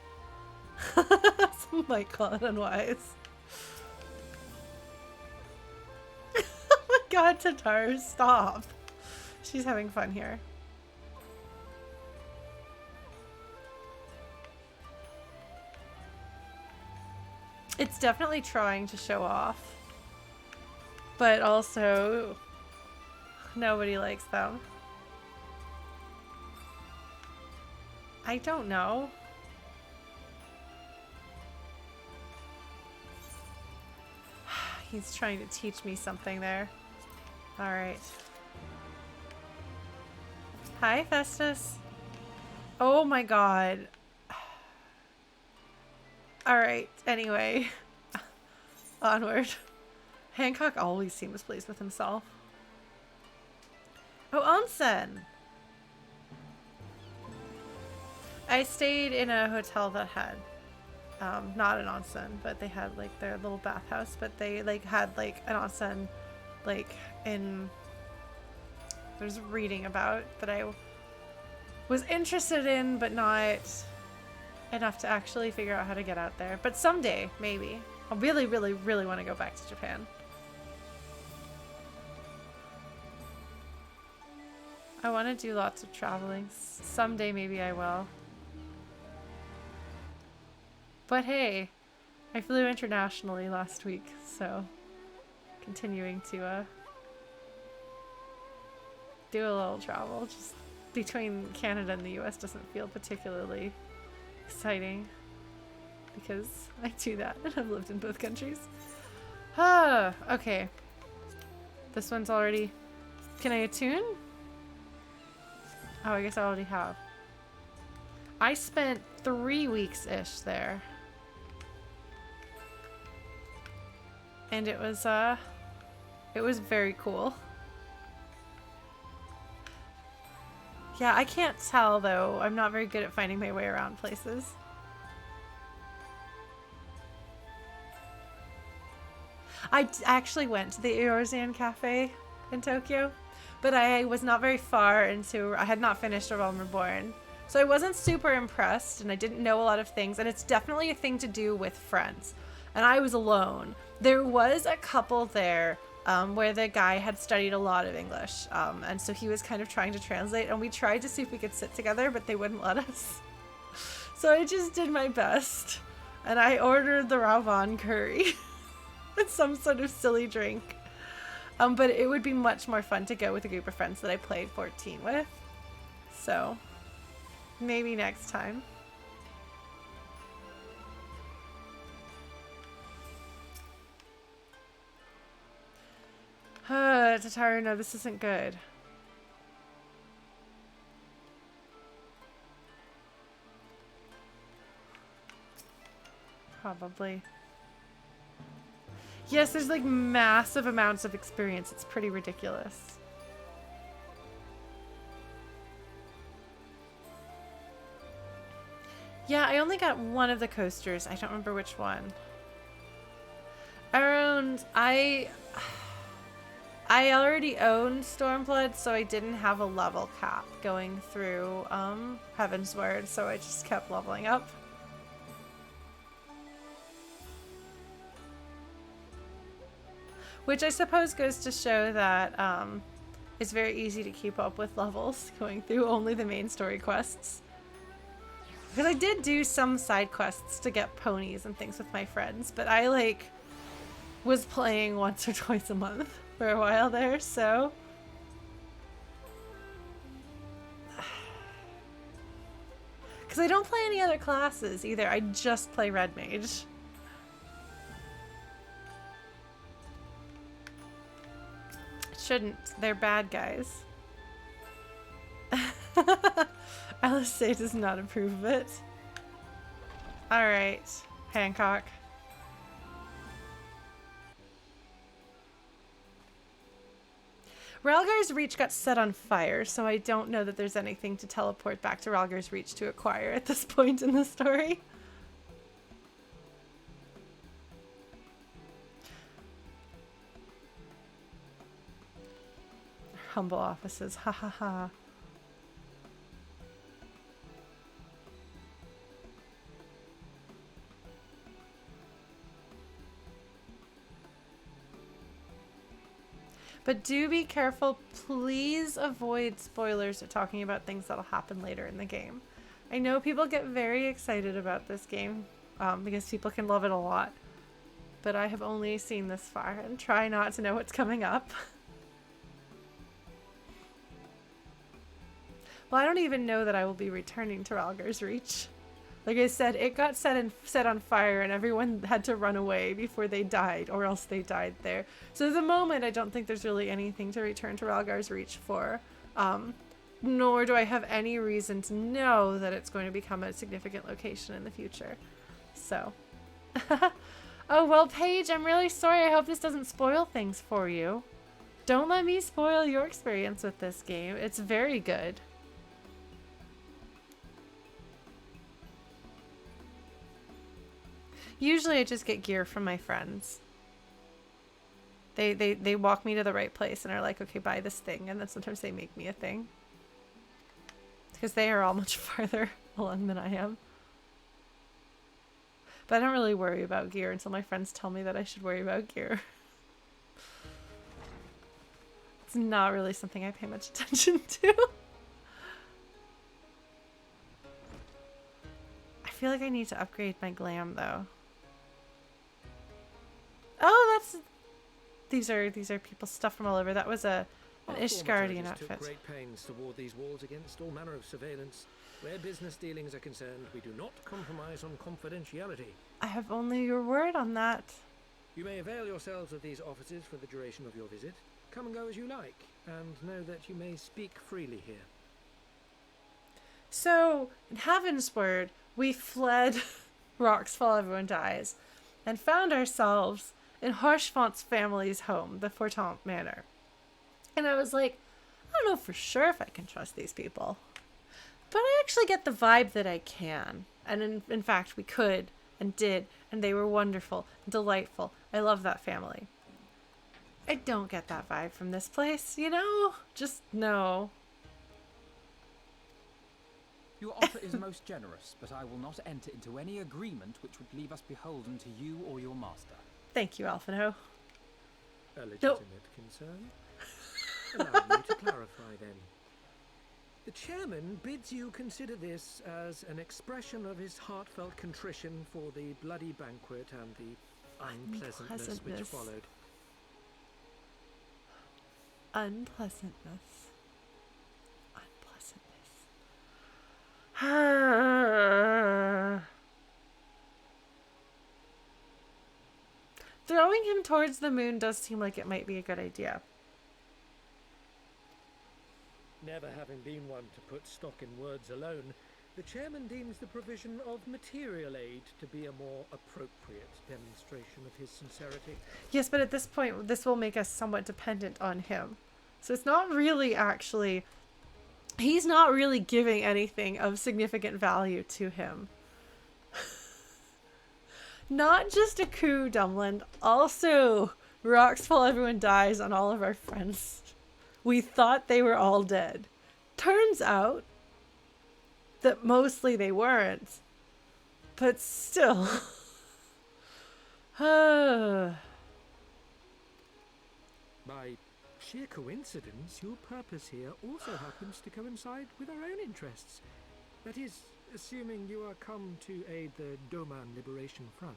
Some might call it unwise. Oh my god, Tatar, stop. She's having fun here. It's definitely trying to show off. But also, nobody likes them. I don't know. He's trying to teach me something there. Alright. Hi, Festus. Oh my god. Alright, anyway. Onward. Hancock always seems pleased with himself. Oh, onsen! I stayed in a hotel that had, not an onsen, but they had like their little bathhouse, but they like had like an onsen like in, there's a reading about that I was interested in, but not enough to actually figure out how to get out there. But someday, maybe. I really, really, really want to go back to Japan. I want to do lots of traveling. Someday maybe I will. But hey, I flew internationally last week, so continuing to do a little travel just between Canada and the US doesn't feel particularly exciting because I do that and I've lived in both countries. Ah, okay. This one's already... Can I attune? Oh, I guess I already have. I spent 3 weeks-ish there. And it was very cool. Yeah, I can't tell though. I'm not very good at finding my way around places. I actually went to the Eorzan Cafe in Tokyo, but I was not very far into, I had not finished A Realm Reborn. So I wasn't super impressed and I didn't know a lot of things, and it's definitely a thing to do with friends. And I was alone. There was a couple there where the guy had studied a lot of English, and so he was kind of trying to translate, and we tried to see if we could sit together, but they wouldn't let us. So I just did my best, and I ordered the Ravan curry and some sort of silly drink. But it would be much more fun to go with a group of friends that I played 14 with. So maybe next time. Tataru, no, this isn't good. Probably. Yes, there's like massive amounts of experience. It's pretty ridiculous. Yeah, I only got one of the coasters. I don't remember which one. I already owned Stormblood, so I didn't have a level cap going through Heaven's Word, so I just kept leveling up. Which I suppose goes to show that it's very easy to keep up with levels going through only the main story quests. Because I did do some side quests to get ponies and things with my friends, but I like was playing once or twice a month for a while there, so because I don't play any other classes either. I just play Red Mage. Shouldn't. They're bad guys. Alice Say does not approve of it. Alright, Hancock. Ralgar's Reach got set on fire, so I don't know that there's anything to teleport back to Ralgar's Reach to acquire at this point in the story. Humble offices, ha ha ha. But do be careful, please avoid spoilers or talking about things that'll happen later in the game. I know people get very excited about this game because people can love it a lot, but I have only seen this far and try not to know what's coming up. Well, I don't even know that I will be returning to Ralgar's Reach. Like I said, it got set on fire and everyone had to run away before they died, or else they died there. So at the moment, I don't think there's really anything to return to Ralgar's Reach for. Nor do I have any reason to know that it's going to become a significant location in the future. So. Oh, well, Paige, I'm really sorry. I hope this doesn't spoil things for you. Don't let me spoil your experience with this game. It's very good. Usually I just get gear from my friends. They walk me to the right place and are like, okay, buy this thing. And then sometimes they make me a thing. Because they are all much farther along than I am. But I don't really worry about gear until my friends tell me that I should worry about gear. It's not really something I pay much attention to. I feel like I need to upgrade my glam though. Oh, these are people's stuff from all over. That was an Ishgardian outfit. Took great pains to ward these walls against all manner of surveillance. Where business dealings are concerned, we do not compromise on confidentiality. I have only your word on that. You may avail yourselves of these offices for the duration of your visit. Come and go as you like, and know that you may speak freely here. So, in Heavensward, we fled Rocks Fall Everyone Dies, and found ourselves in Harshfont's family's home, the Fortant Manor. And I was like, I don't know for sure if I can trust these people. But I actually get the vibe that I can. And in fact, we could and did, and they were wonderful, delightful. I love that family. I don't get that vibe from this place, you know? Just no. Your offer is most generous, but I will not enter into any agreement which would leave us beholden to you or your master. Thank you, Alphino. A legitimate concern. Allow me to clarify then. The chairman bids you consider this as an expression of his heartfelt contrition for the bloody banquet and the unpleasantness which followed. Unpleasantness. Throwing him towards the moon does seem like it might be a good idea. Never having been one to put stock in words alone, the chairman deems the provision of material aid to be a more appropriate demonstration of his sincerity. Yes, but at this point, this will make us somewhat dependent on him. So it's not really actually... He's not really giving anything of significant value to him. Not just a coup, Dumland. Also, Rocks Fall Everyone Dies on all of our friends. We thought they were all dead. Turns out that mostly they weren't. But still. By sheer coincidence, your purpose here also happens to coincide with our own interests. That is, assuming you are come to aid the Doman Liberation Front.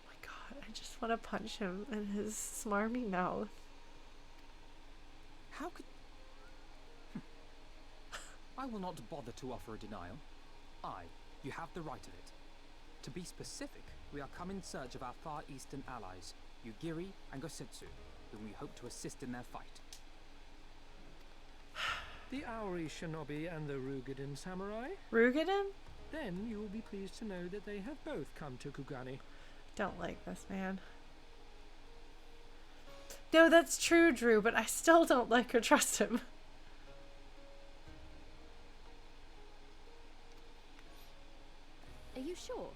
Oh my god, I just want to punch him in his smarmy mouth. How could... I will not bother to offer a denial. You have the right of it. To be specific, we are come in search of our Far Eastern allies, Yugiri and Gosetsu, whom we hope to assist in their fight. The Aori Shinobi and the Rugadan Samurai? Rugadan? Then you will be pleased to know that they have both come to Kugane. Don't like this man. No, that's true, Drew, but I still don't like or trust him. Are you sure?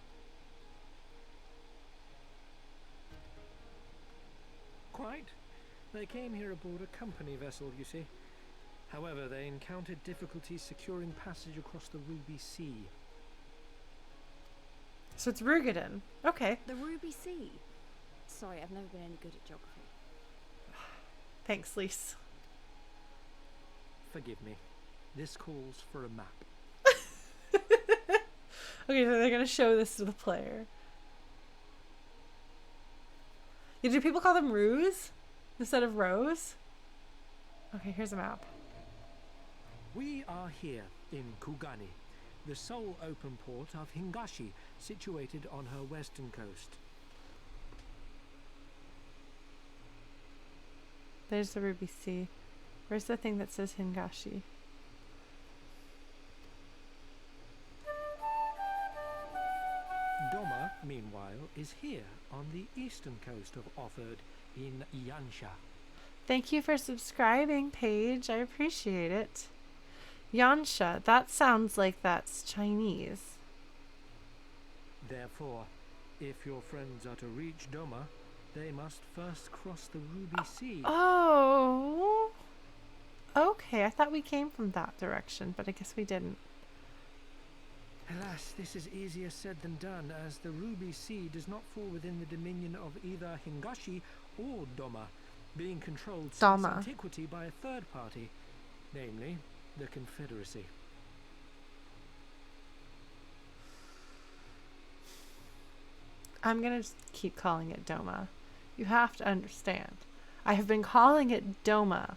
Quite. They came here aboard a company vessel, you see. However, they encountered difficulties securing passage across the Ruby Sea. So it's Rugadan. Okay. The Ruby Sea. Sorry, I've never been any good at geography. Thanks, Lise. Forgive me. This calls for a map. Okay, so they're going to show this to the player. Yeah, do people call them roos instead of rows? Okay, here's a map. We are here in Kugane, the sole open port of Hingashi, situated on her western coast. There's the Ruby Sea. Where's the thing that says Hingashi? Doma, meanwhile, is here on the eastern coast of Offord in Yansha. Thank you for subscribing, Paige. I appreciate it. Yansha, that sounds like that's Chinese. Therefore, if your friends are to reach Doma, they must first cross the Ruby Sea. Oh. Okay, I thought we came from that direction, but I guess we didn't. Alas, this is easier said than done, as the Ruby Sea does not fall within the dominion of either Hingashi or Doma, being controlled since antiquity by a third party, namely the Confederacy. I'm gonna just keep calling it Doma. You have to understand. I have been calling it Doma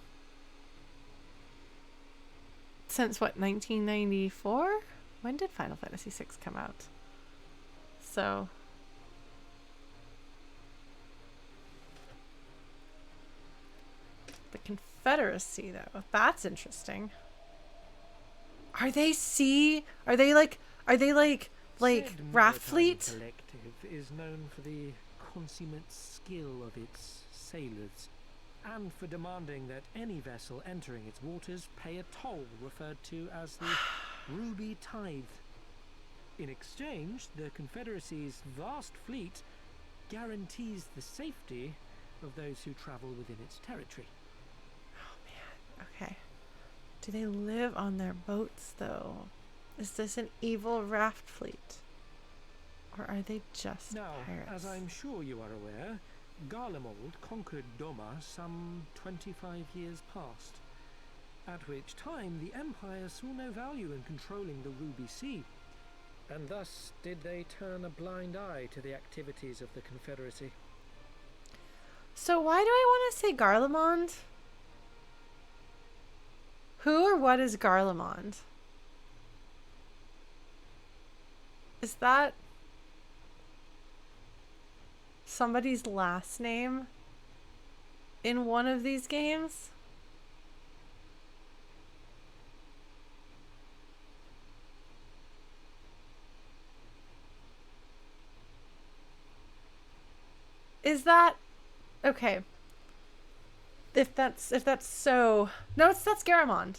since what, 1994? When did Final Fantasy VI come out? So the Confederacy, though, that's interesting. Are they like Said Raft Fleet? Collective is known for the consummate skill of its sailors, and for demanding that any vessel entering its waters pay a toll referred to as the Ruby Tithe. In exchange, the Confederacy's vast fleet guarantees the safety of those who travel within its territory. Oh man, okay. Do they live on their boats, though? Is this an evil raft fleet? Or are they just Now, pirates? as I'm sure you are aware, Garlemald conquered Doma some 25 years past, at which time the Empire saw no value in controlling the Ruby Sea, and thus did they turn a blind eye to the activities of the Confederacy. So why do I want to say Garlemald? Who or what is Garlemald? Is that somebody's last name in one of these games? Is that okay? If that's so, no, that's Garamond.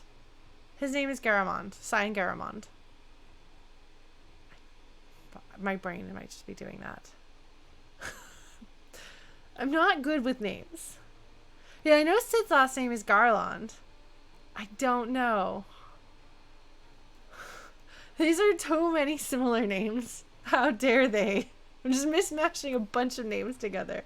His name is Garamond. Sign Garamond. My brain might just be doing that. I'm not good with names. Yeah, I know Sid's last name is Garland. I don't know. These are too many similar names. How dare they? I'm just mismatching a bunch of names together.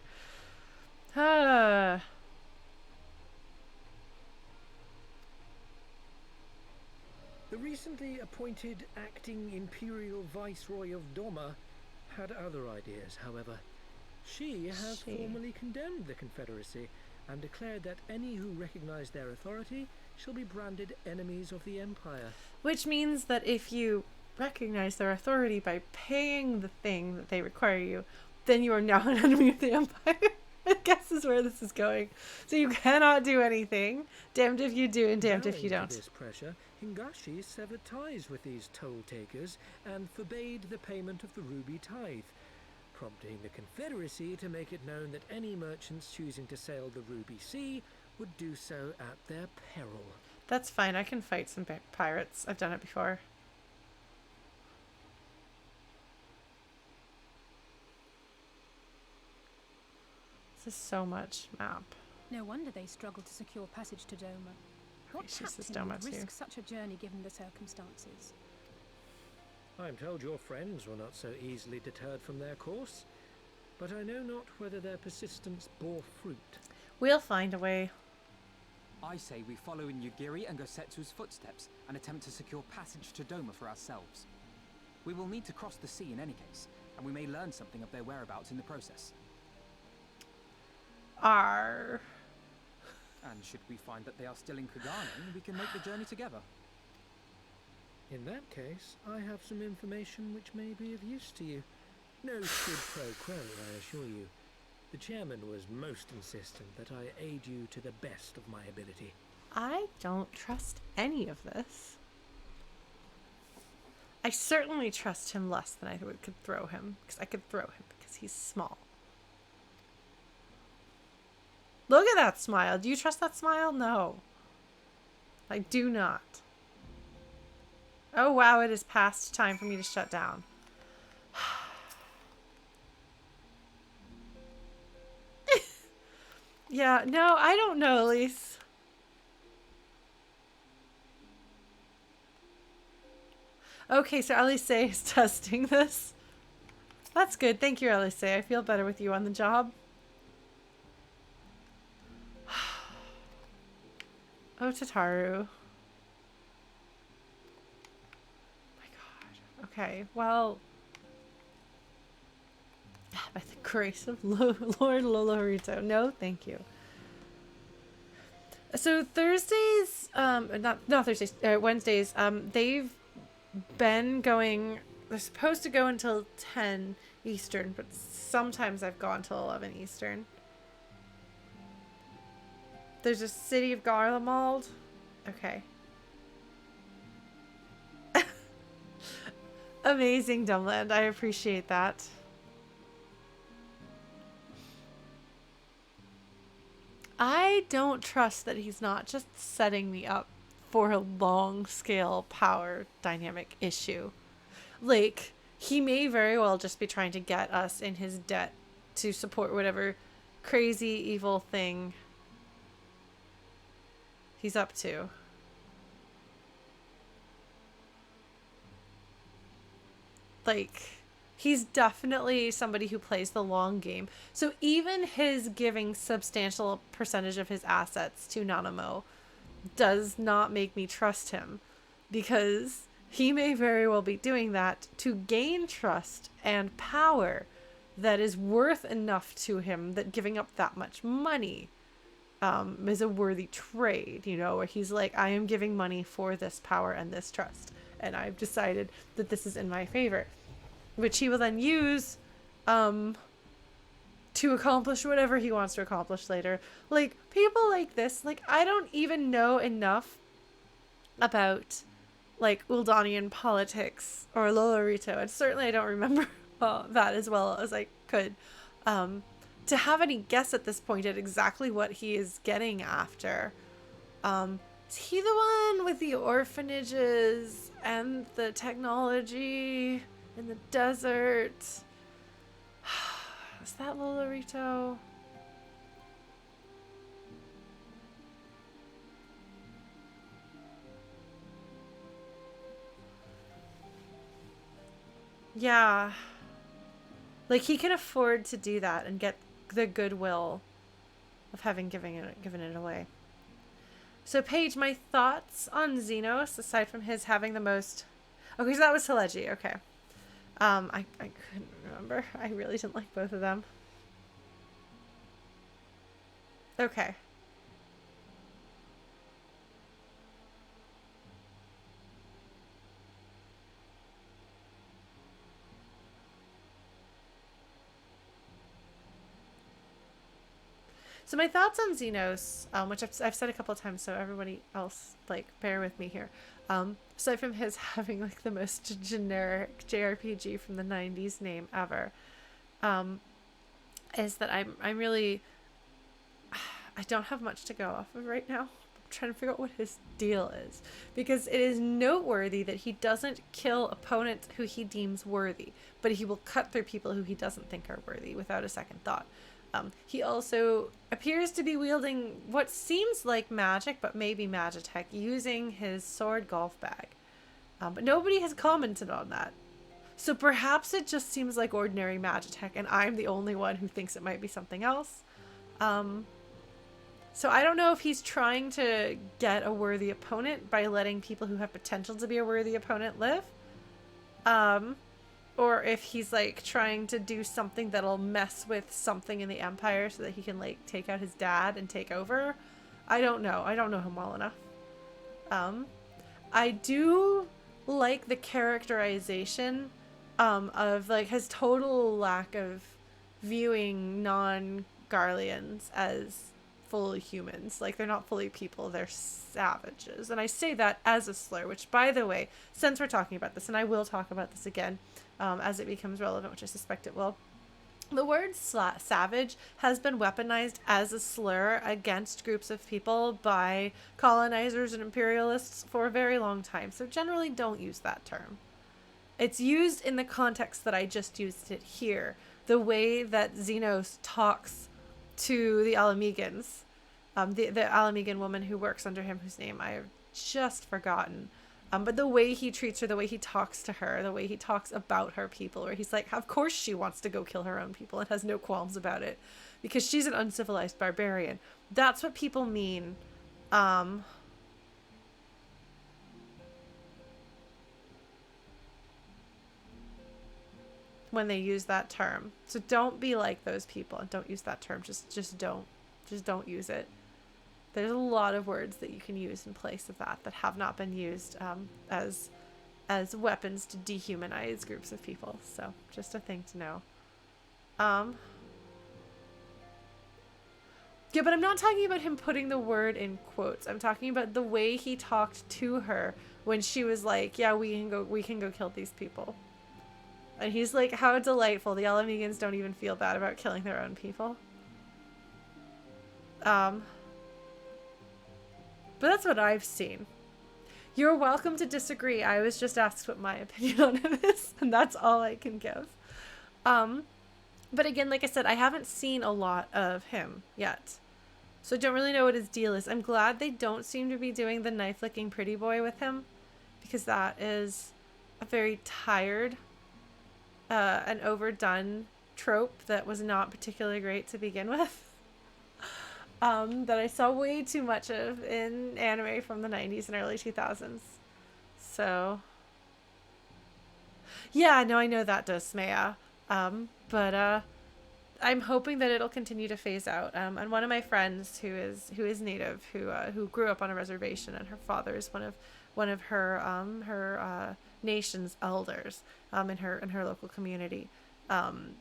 The recently appointed acting Imperial Viceroy of Doma had other ideas, however. She has formally condemned the Confederacy and declared that any who recognize their authority shall be branded enemies of the Empire. Which means that if you recognize their authority by paying the thing that they require you, then you are now an enemy of the Empire. I guess is where this is going. So you cannot do anything. Damned if you do and damned if you don't. To this pressure, Hingashi severed ties with these toll takers and forbade the payment of the ruby tithe, prompting the Confederacy to make it known that any merchants choosing to sail the Ruby Sea would do so at their peril. That's fine. I can fight some pirates. I've done it before. This is so much map. No wonder they struggled to secure passage to Doma. What She says captain Doma would too. risk such a journey given the circumstances? I am told your friends were not so easily deterred from their course, but I know not whether their persistence bore fruit. We'll find a way. I say we follow in Yugiri and Gosetsu's footsteps and attempt to secure passage to Doma for ourselves. We will need to cross the sea in any case, and we may learn something of their whereabouts in the process. Arr. And should we find that they are still in Kugane, we can make the journey together. In that case, I have some information which may be of use to you. No quid pro quo, I assure you. The chairman was most insistent that I aid you to the best of my ability. I don't trust any of this. I certainly trust him less than I could throw him, because I could throw him because he's small. Look at that smile. Do you trust that smile? No. I do not. Oh wow, it is past time for me to shut down. Yeah, no, I don't know, Elise. Okay, so Elise is testing this. That's good. Thank you, Elise. I feel better with you on the job. Oh, Tataru. My God. Okay, well... by the grace of Lord Lolorito. No, thank you. So Thursdays, not Thursdays, Wednesdays, they've been going, they're supposed to go until 10 Eastern, but sometimes I've gone till 11 Eastern. There's a City of Garlemald. Okay. Amazing, Dumbland. I appreciate that. I don't trust that he's not just setting me up for a long-scale power dynamic issue. Like, he may very well just be trying to get us in his debt to support whatever crazy evil thing he's up to. Like, he's definitely somebody who plays the long game. So even his giving substantial percentage of his assets to Nanamo does not make me trust him, because he may very well be doing that to gain trust and power that is worth enough to him that giving up that much money is a worthy trade, you know, where he's like, I am giving money for this power and this trust, and I've decided that this is in my favor, which he will then use to accomplish whatever he wants to accomplish later. Like, people like this, like, I don't even know enough about, like, Uldanian politics or Lolorito, and certainly I don't remember that as well as I could, to have any guess at this point at exactly what he is getting after. Is he the one with the orphanages and the technology in the desert? Is that Lolorito? Yeah. Like, he can afford to do that and get the goodwill of having given it away. So Paige, my thoughts on Xenos, aside from his having the most... Okay, so that was Telegy, okay. I couldn't remember. I really didn't like both of them. Okay. So my thoughts on Xenos, which I've said a couple of times, so everybody else, like, bear with me here. Aside from his having, like, the most generic JRPG from the 90s name ever, is that I'm really... I don't have much to go off of right now. I'm trying to figure out what his deal is. Because it is noteworthy that he doesn't kill opponents who he deems worthy, but he will cut through people who he doesn't think are worthy without a second thought. He also appears to be wielding what seems like magic, but maybe magitech, using his sword golf bag. But nobody has commented on that. So perhaps it just seems like ordinary magitech, and I'm the only one who thinks it might be something else. So I don't know if he's trying to get a worthy opponent by letting people who have potential to be a worthy opponent live. Or if he's, like, trying to do something that'll mess with something in the Empire so that he can, like, take out his dad and take over. I don't know. I don't know him well enough. I do like the characterization of, like, his total lack of viewing non-Garleans as fully humans. Like, they're not fully people, they're savages. And I say that as a slur, which, by the way, since we're talking about this, and I will talk about this again as it becomes relevant, which I suspect it will, the word savage has been weaponized as a slur against groups of people by colonizers and imperialists for a very long time. So generally don't use that term. It's used in the context that I just used it here. The way that Xenos talks to the Alamegans, the Alamegan woman who works under him, whose name I have just forgotten. But the way he treats her, the way he talks to her, the way he talks about her people, where he's like, of course she wants to go kill her own people and has no qualms about it because she's an uncivilized barbarian. That's what people mean. When they use that term. So don't be like those people and don't use that term. Just don't use it. There's a lot of words that you can use in place of that have not been used as weapons to dehumanize groups of people. So just a thing to know. Yeah, but I'm not talking about him putting the word in quotes. I'm talking about the way he talked to her when she was like, yeah, we can go kill these people. And he's like, how delightful. The Alamegans don't even feel bad about killing their own people. But that's what I've seen. You're welcome to disagree. I was just asked what my opinion on him is, and that's all I can give. But again, like I said, I haven't seen a lot of him yet. So I don't really know what his deal is. I'm glad they don't seem to be doing the knife-licking pretty boy with him, because that is a very tired and overdone trope that was not particularly great to begin with. That I saw way too much of in anime from the 90s and early 2000s. So, yeah, no, I know that does, Smea. But I'm hoping that it'll continue to phase out. And one of my friends who is native, who grew up on a reservation, and her father is one of her nation's elders in her local community.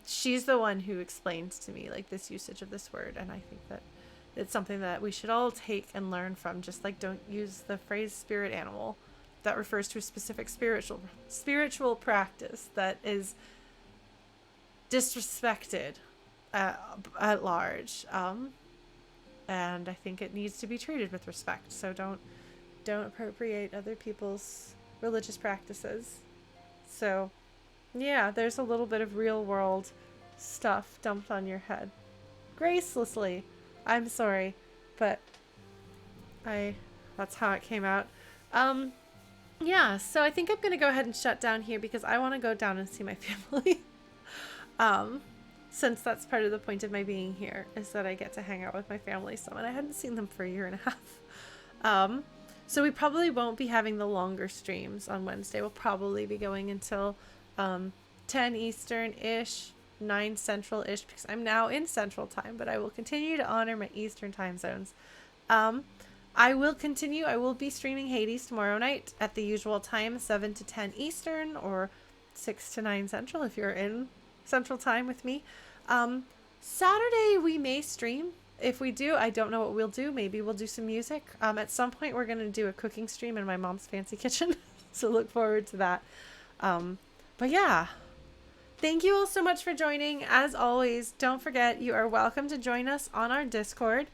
She's the one who explained to me, like, this usage of this word, and I think that it's something that we should all take and learn from. Just like, don't use the phrase spirit animal. That refers to a specific spiritual practice that is disrespected at large. And I think it needs to be treated with respect. So don't appropriate other people's religious practices. So yeah, there's a little bit of real world stuff dumped on your head. Gracelessly. I'm sorry, but that's how it came out. Yeah, so I think I'm going to go ahead and shut down here because I want to go down and see my family. Since that's part of the point of my being here, is that I get to hang out with my family some, and I hadn't seen them for a year and a So we probably won't be having the longer streams on Wednesday. We'll probably be going until 10 Eastern-ish, 9 Central-ish, because I'm now in Central Time, but I will continue to honor my Eastern time zones. I will be streaming Hades tomorrow night at the usual time, 7 to 10 Eastern, or 6 to 9 Central if you're in Central Time with me. Saturday we may stream. If we do, I don't know what we'll do. Maybe we'll do some music. At some point we're going to do a cooking stream in my mom's fancy kitchen. So look forward to that. But yeah, thank you all so much for joining. As always, don't forget, you are welcome to join us on our Discord.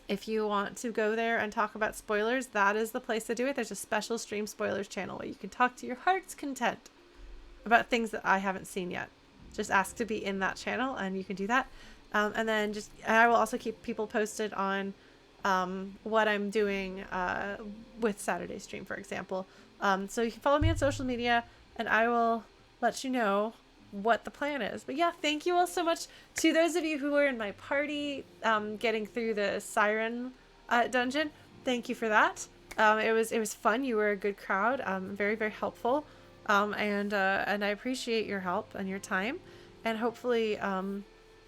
If you want to go there and talk about spoilers, that is the place to do it. There's a special stream spoilers channel where you can talk to your heart's content about things that I haven't seen yet. Just ask to be in that channel and you can do that. And then I will also keep people posted on what I'm doing with Saturday stream, for example. So you can follow me on social media and I will let you know what the plan is. But yeah, thank you all so much to those of you who were in my party getting through the Siren dungeon. Thank you for that. It was fun. You were a good crowd. Very, very helpful. And I appreciate your help and your time. And hopefully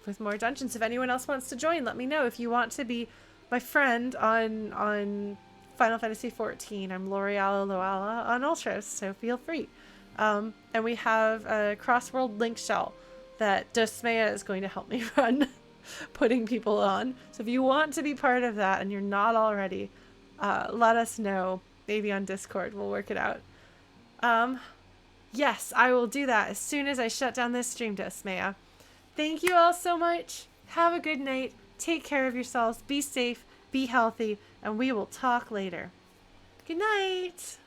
with more dungeons, if anyone else wants to join, let me know. If you want to be my friend on Final Fantasy XIV, I'm L'Oreal Loala on Ultros, so feel free. And we have a cross-world link shell that Dosmea is going to help me run, putting people on. So if you want to be part of that and you're not already, let us know. Maybe on Discord, we'll work it out. Yes, I will do that as soon as I shut down this stream, Dosmea. Thank you all so much. Have a good night. Take care of yourselves. Be safe, be healthy, and we will talk later. Good night.